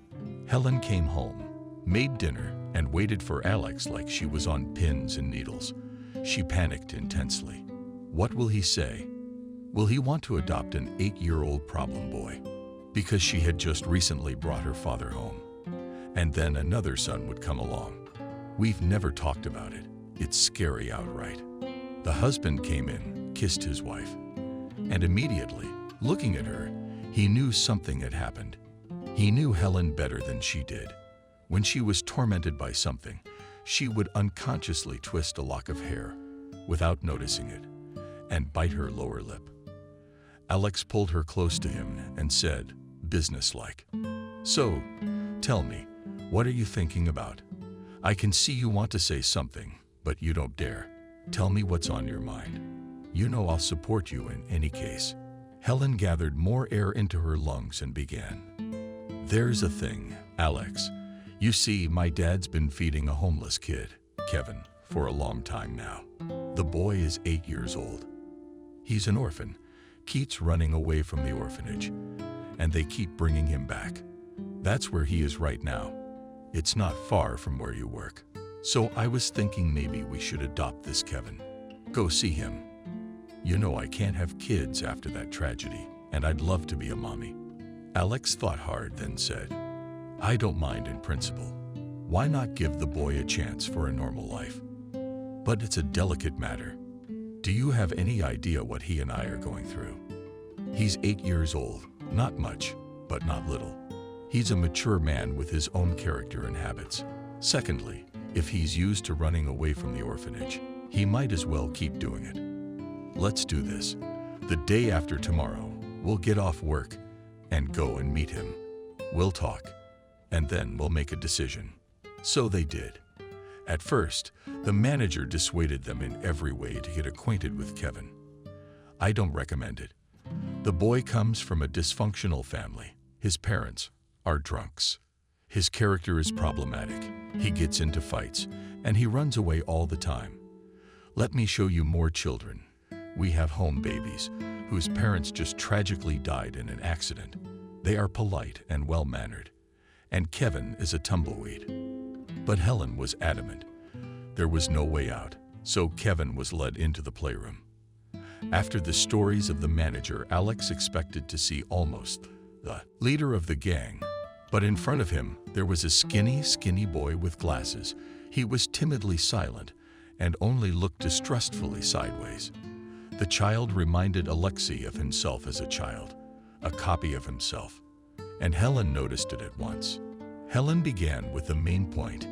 Helen came home, made dinner, and waited for Alex like she was on pins and needles. She panicked intensely. What will he say? Will he want to adopt an 8-year-old problem boy? Because she had just recently brought her father home. And then another son would come along. We've never talked about it. It's scary outright. The husband came in, kissed his wife, and immediately, looking at her, he knew something had happened. He knew Helen better than she did. When she was tormented by something, she would unconsciously twist a lock of hair, without noticing it, and bite her lower lip. Alex pulled her close to him and said, businesslike, "So, tell me, what are you thinking about? I can see you want to say something, but you don't dare. Tell me what's on your mind. You know I'll support you in any case." Helen gathered more air into her lungs and began. "There's a thing, Alex. You see, my dad's been feeding a homeless kid, Kevin, for a long time now. The boy is 8 years old. He's an orphan, keeps running away from the orphanage, and they keep bringing him back. That's where he is right now. It's not far from where you work. So I was thinking maybe we should adopt this Kevin. Go see him. You know I can't have kids after that tragedy, and I'd love to be a mommy." Alex thought hard, then said, "I don't mind in principle. Why not give the boy a chance for a normal life? But it's a delicate matter. Do you have any idea what he and I are going through? He's 8 years old, not much, but not little. He's a mature man with his own character and habits. Secondly, if he's used to running away from the orphanage, he might as well keep doing it. Let's do this. The day after tomorrow, we'll get off work and go and meet him. We'll talk, and then we'll make a decision." So they did. At first, the manager dissuaded them in every way to get acquainted with Kevin. "I don't recommend it. The boy comes from a dysfunctional family. His parents are drunks. His character is problematic. He gets into fights, and he runs away all the time. Let me show you more children. We have home babies, whose parents just tragically died in an accident. They are polite and well-mannered, and Kevin is a tumbleweed." But Helen was adamant. There was no way out, so Kevin was led into the playroom. After the stories of the manager, Alex expected to see almost the leader of the gang. But in front of him, there was a skinny boy with glasses. He was timidly silent and only looked distrustfully sideways. The child reminded Alexei of himself as a child, a copy of himself, and Helen noticed it at once. Helen began with the main point.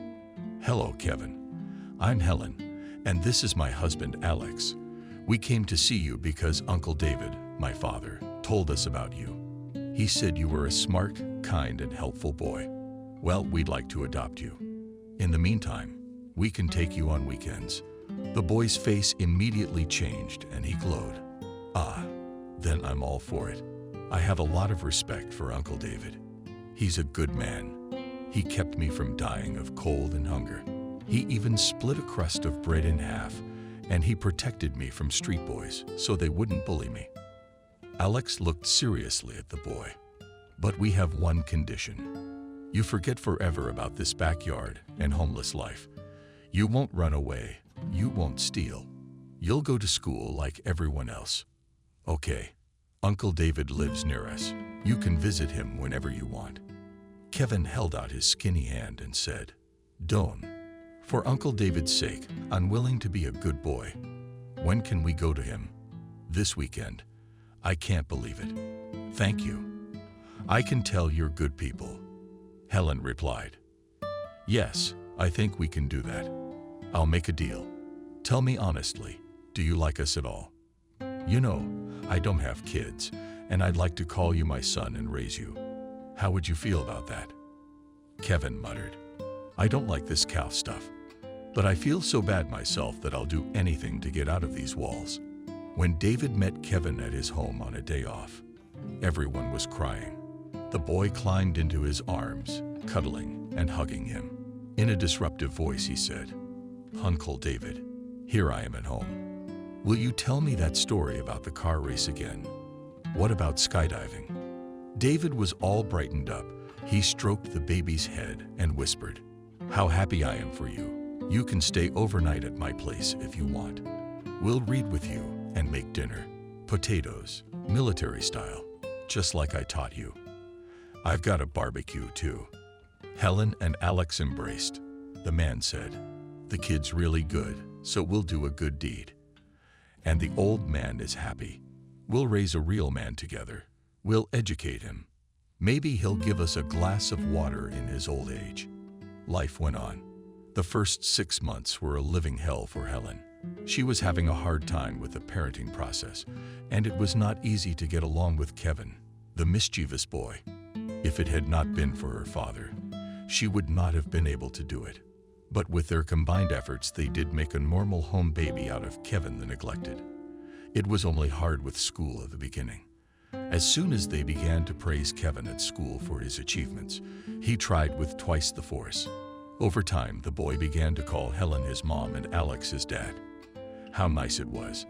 "Hello, Kevin. I'm Helen, and this is my husband, Alex. We came to see you because Uncle David, my father, told us about you. He said you were a smart, kind, and helpful boy. Well, we'd like to adopt you. In the meantime, we can take you on weekends." The boy's face immediately changed and he glowed. "Ah, then I'm all for it. I have a lot of respect for Uncle David. He's a good man. He kept me from dying of cold and hunger. He even split a crust of bread in half, and he protected me from street boys so they wouldn't bully me." Alex looked seriously at the boy. "But we have one condition. You forget forever about this backyard and homeless life. You won't run away. You won't steal. You'll go to school like everyone else. Okay, Uncle David lives near us. You can visit him whenever you want." Kevin held out his skinny hand and said, "Don, for Uncle David's sake, I'm willing to be a good boy. When can we go to him?" "This weekend. I can't believe it." "Thank you. I can tell you're good people." Helen replied, "Yes, I think we can do that. I'll make a deal. Tell me honestly, do you like us at all? You know, I don't have kids, and I'd like to call you my son and raise you. How would you feel about that?" Kevin muttered, "I don't like this cow stuff, but I feel so bad myself that I'll do anything to get out of these walls." When David met Kevin at his home on a day off, everyone was crying. The boy climbed into his arms, cuddling and hugging him. In a disruptive voice, he said, "Uncle David, here I am at home. Will you tell me that story about the car race again? What about skydiving?" David was all brightened up. He stroked the baby's head and whispered, "How happy I am for you. You can stay overnight at my place if you want. We'll read with you and make dinner. Potatoes, military style, just like I taught you. I've got a barbecue too." Helen and Alex embraced. The man said, "The kid's really good, so we'll do a good deed. And the old man is happy. We'll raise a real man together. We'll educate him. Maybe he'll give us a glass of water in his old age." Life went on. The first 6 months were a living hell for Helen. She was having a hard time with the parenting process, and it was not easy to get along with Kevin, the mischievous boy. If it had not been for her father, she would not have been able to do it. But with their combined efforts, they did make a normal home baby out of Kevin the neglected. It was only hard with school at the beginning. As soon as they began to praise Kevin at school for his achievements, he tried with twice the force. Over time, the boy began to call Helen his mom and Alex his dad. How nice it was.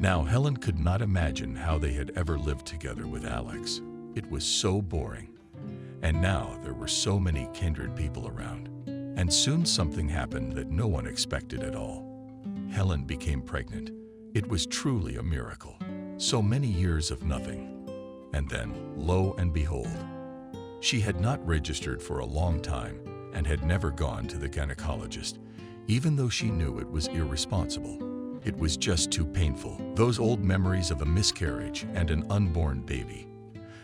Now, Helen could not imagine how they had ever lived together with Alex. It was so boring. And now there were so many kindred people around. And soon something happened that no one expected at all. Helen became pregnant. It was truly a miracle. So many years of nothing. And then, lo and behold, she had not registered for a long time and had never gone to the gynecologist, even though she knew it was irresponsible. It was just too painful, those old memories of a miscarriage and an unborn baby.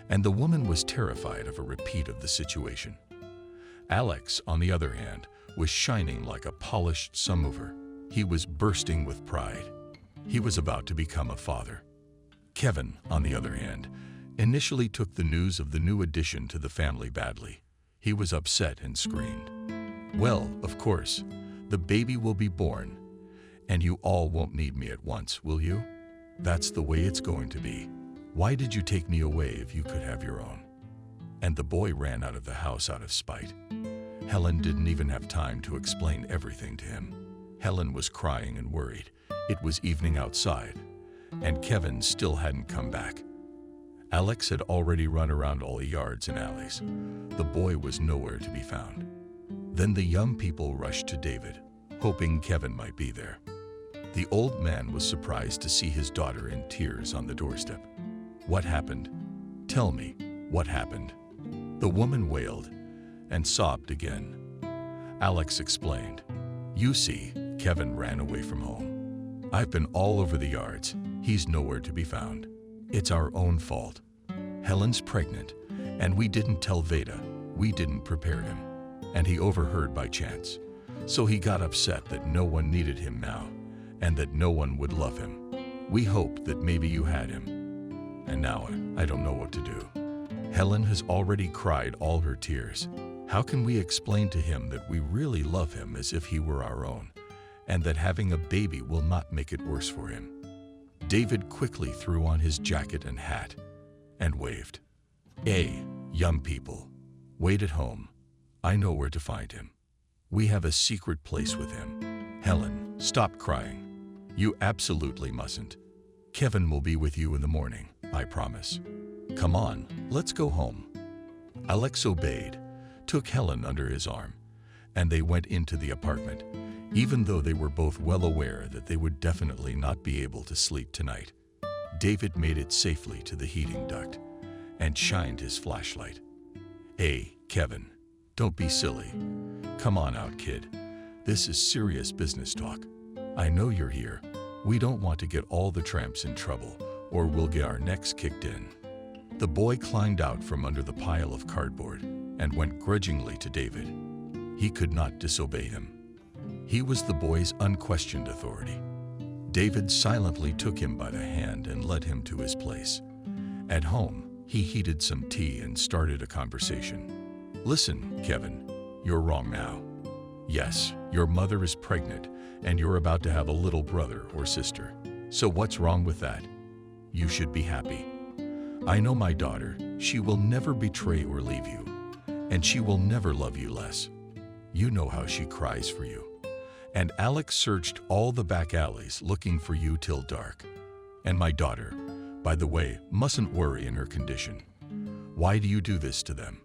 And the woman was terrified of a repeat of the situation. Alex, on the other hand, was shining like a polished sunmover. He was bursting with pride. He was about to become a father. Kevin, on the other hand, initially took the news of the new addition to the family badly. He was upset and screamed, "Well, of course, the baby will be born, and you all won't need me at once, will you? That's the way it's going to be. Why did you take me away if you could have your own?" And the boy ran out of the house out of spite. Helen didn't even have time to explain everything to him. Helen was crying and worried. It was evening outside, and Kevin still hadn't come back. Alex had already run around all the yards and alleys. The boy was nowhere to be found. Then the young people rushed to David, hoping Kevin might be there. The old man was surprised to see his daughter in tears on the doorstep. "What happened? Tell me, what happened?" The woman wailed and sobbed again. Alex explained, "You see, Kevin ran away from home. I've been all over the yards. He's nowhere to be found. It's our own fault." Helen's pregnant, and we didn't tell Veda. We didn't prepare him. And he overheard by chance. So he got upset that no one needed him now, and that no one would love him. We hoped that maybe you had him. And now I don't know what to do. Helen has already cried all her tears. How can we explain to him that we really love him as if he were our own, and that having a baby will not make it worse for him? David quickly threw on his jacket and hat and waved. Young people, wait at home. I know where to find him. We have a secret place with him. Helen, stop crying. You absolutely mustn't. Kevin will be with you in the morning, I promise. Come on, let's go home. Alex obeyed, took Helen under his arm, and they went into the apartment, even though they were both well aware that they would definitely not be able to sleep tonight. David made it safely to the heating duct and shined his flashlight. Hey, Kevin, don't be silly. Come on out, kid. This is serious business talk. I know you're here. We don't want to get all the tramps in trouble, or we'll get our necks kicked in. The boy climbed out from under the pile of cardboard and went grudgingly to David. He could not disobey him. He was the boy's unquestioned authority. David silently took him by the hand and led him to his place. At home, he heated some tea and started a conversation. Listen, Kevin, you're wrong now. Yes, your mother is pregnant, and you're about to have a little brother or sister. So what's wrong with that? You should be happy. I know my daughter. She will never betray or leave you, and she will never love you less. You know how she cries for you. And Alex searched all the back alleys looking for you till dark. And my daughter, by the way, mustn't worry in her condition. Why do you do this to them?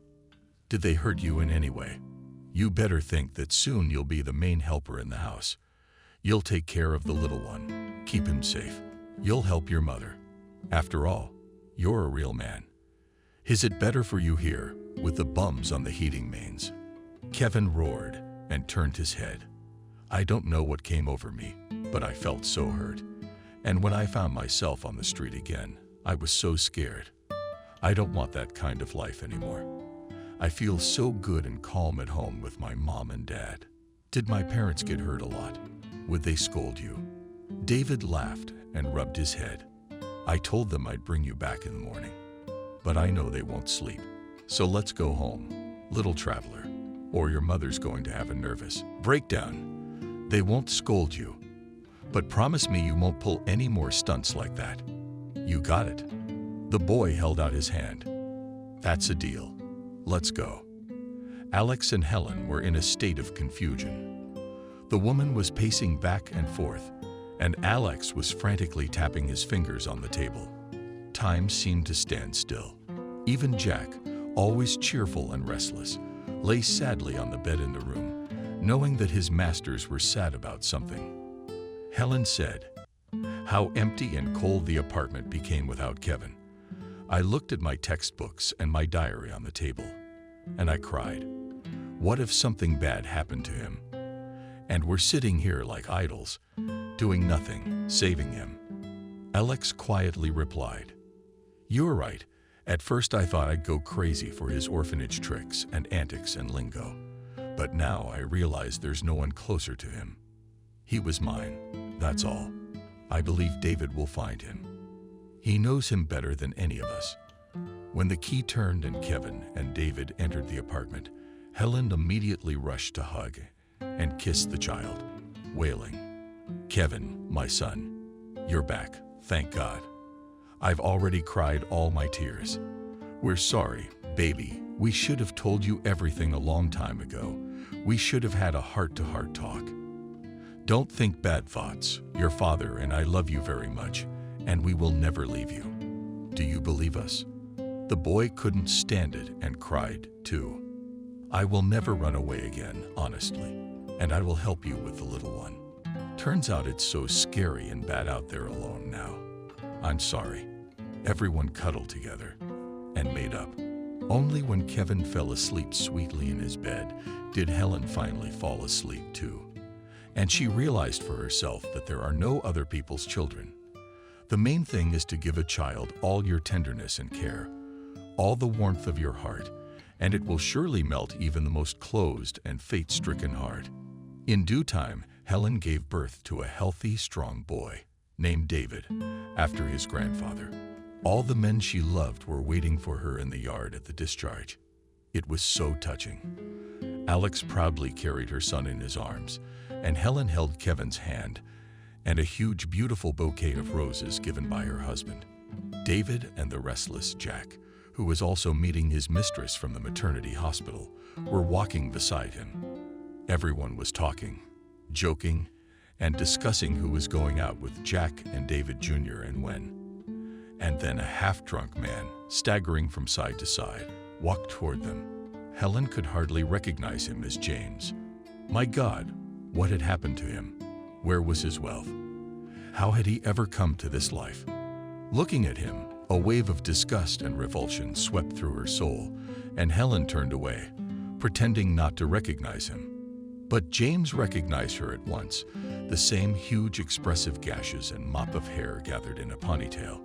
Did they hurt you in any way? You better think that soon you'll be the main helper in the house. You'll take care of the little one, keep him safe. You'll help your mother. After all, you're a real man. Is it better for you here, with the bums on the heating mains? Kevin roared and turned his head. I don't know what came over me, but I felt so hurt. And when I found myself on the street again, I was so scared. I don't want that kind of life anymore. I feel so good and calm at home with my mom and dad. Did my parents get hurt a lot? Would they scold you? David laughed and rubbed his head. I told them I'd bring you back in the morning, but I know they won't sleep. So let's go home, little traveler, or your mother's going to have a nervous breakdown. They won't scold you, but promise me you won't pull any more stunts like that. You got it? The boy held out his hand. That's a deal. Let's go. Alex and Helen were in a state of confusion. The woman was pacing back and forth, and Alex was frantically tapping his fingers on the table. Time seemed to stand still. Even Jack, always cheerful and restless, lay sadly on the bed in the room, knowing that his masters were sad about something. Helen said, "How empty and cold the apartment became without Kevin. I looked at my textbooks and my diary on the table, and I cried. What if something bad happened to him? And we're sitting here like idols, doing nothing, saving him." Alex quietly replied, "You're right. At first I thought I'd go crazy for his orphanage tricks and antics and lingo, but now I realize there's no one closer to him. He was mine, that's all. I believe David will find him. He knows him better than any of us." When the key turned and Kevin and David entered the apartment, Helen immediately rushed to hug and kissed the child, wailing, "Kevin, my son, you're back, thank God. I've already cried all my tears. We're sorry, baby. We should have told you everything a long time ago. We should have had a heart-to-heart talk. Don't think bad thoughts. Your father and I love you very much, and we will never leave you. Do you believe us?" The boy couldn't stand it and cried, too. "I will never run away again, honestly, and I will help you with the little one. Turns out it's so scary and bad out there alone now. I'm sorry." Everyone cuddled together and made up. Only when Kevin fell asleep sweetly in his bed did Helen finally fall asleep too. And she realized for herself that there are no other people's children. The main thing is to give a child all your tenderness and care, all the warmth of your heart, and it will surely melt even the most closed and fate-stricken heart. In due time, Helen gave birth to a healthy, strong boy named David, after his grandfather. All the men she loved were waiting for her in the yard at the discharge. It was so touching. Alex proudly carried her son in his arms, and Helen held Kevin's hand and a huge, beautiful bouquet of roses given by her husband. David and the restless Jack, who was also meeting his mistress from the maternity hospital, were walking beside him. Everyone was talking, joking, and discussing who was going out with Jack and David Jr. and when. And then a half-drunk man, staggering from side to side, walked toward them. Helen could hardly recognize him as James. My God, what had happened to him? Where was his wealth? How had he ever come to this life? Looking at him, a wave of disgust and revulsion swept through her soul, and Helen turned away, pretending not to recognize him. But James recognized her at once, the same huge expressive gashes and mop of hair gathered in a ponytail.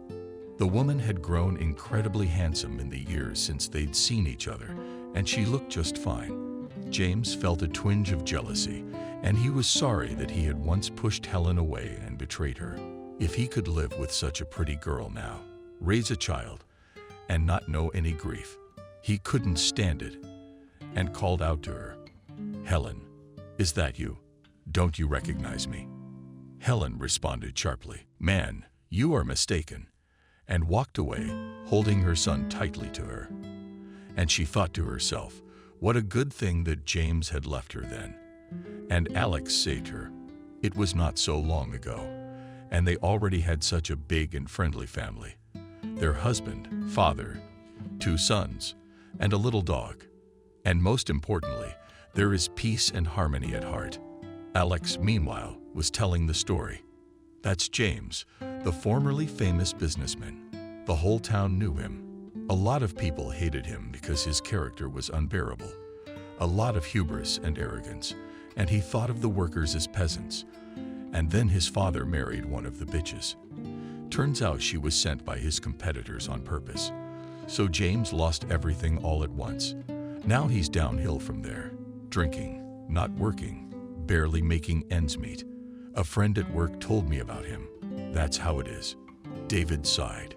The woman had grown incredibly handsome in the years since they'd seen each other, and she looked just fine. James felt a twinge of jealousy, and he was sorry that he had once pushed Helen away and betrayed her. If he could live with such a pretty girl now, raise a child, and not know any grief, he couldn't stand it, and called out to her, "Helen, is that you? Don't you recognize me?" Helen responded sharply, "Man, you are mistaken," and walked away, holding her son tightly to her. And she thought to herself, what a good thing that James had left her then. And Alex saved her. It was not so long ago, and they already had such a big and friendly family. Their husband, father, 2 sons, and a little dog. And most importantly, there is peace and harmony at heart. Alex, meanwhile, was telling the story. That's James, the formerly famous businessman. The whole town knew him. A lot of people hated him because his character was unbearable. A lot of hubris and arrogance, and he thought of the workers as peasants. And then his father married one of the bitches. Turns out she was sent by his competitors on purpose. So James lost everything all at once. Now he's downhill from there. Drinking, not working, barely making ends meet. A friend at work told me about him. That's how it is. David sighed.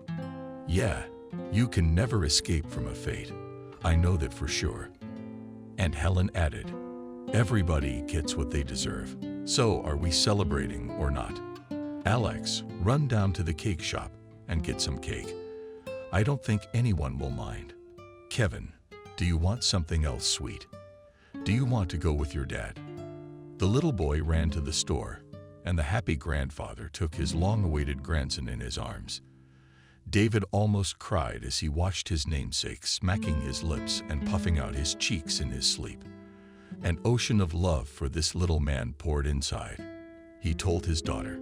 Yeah, you can never escape from a fate. I know that for sure. And Helen added, everybody gets what they deserve. So are we celebrating or not? Alex, run down to the cake shop and get some cake. I don't think anyone will mind. Kevin, do you want something else sweet? Do you want to go with your dad? The little boy ran to the store, and the happy grandfather took his long-awaited grandson in his arms. David almost cried as he watched his namesake smacking his lips and puffing out his cheeks in his sleep. An ocean of love for this little man poured inside. He told his daughter,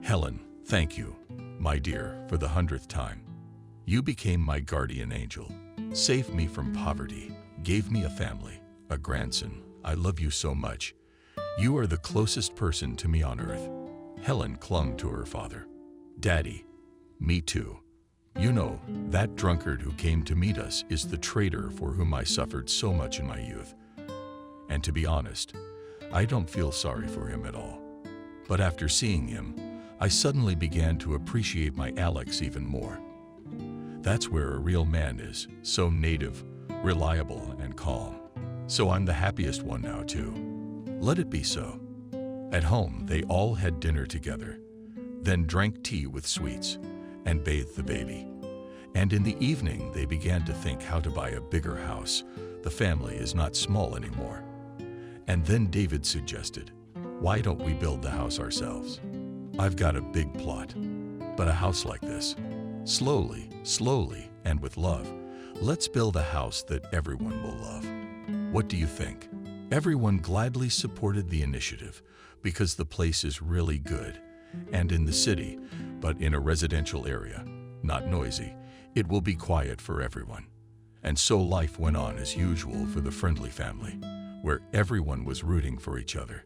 Helen, thank you, my dear, for the 100th time. You became my guardian angel, saved me from poverty, gave me a family, a grandson. I love you so much. You are the closest person to me on earth. Helen clung to her father. Daddy, me too. You know, that drunkard who came to meet us is the traitor for whom I suffered so much in my youth. And to be honest, I don't feel sorry for him at all. But after seeing him, I suddenly began to appreciate my Alex even more. That's where a real man is, so native, reliable, and calm. So I'm the happiest one now too. Let it be so. At home, they all had dinner together, then drank tea with sweets, and bathed the baby. And in the evening, they began to think how to buy a bigger house. The family is not small anymore. And then David suggested, why don't we build the house ourselves? I've got a big plot, but a house like this. Slowly, and with love, let's build a house that everyone will love. What do you think? Everyone gladly supported the initiative because the place is really good and in the city, but in a residential area, not noisy. It will be quiet for everyone. And so life went on as usual for the friendly family, where everyone was rooting for each other.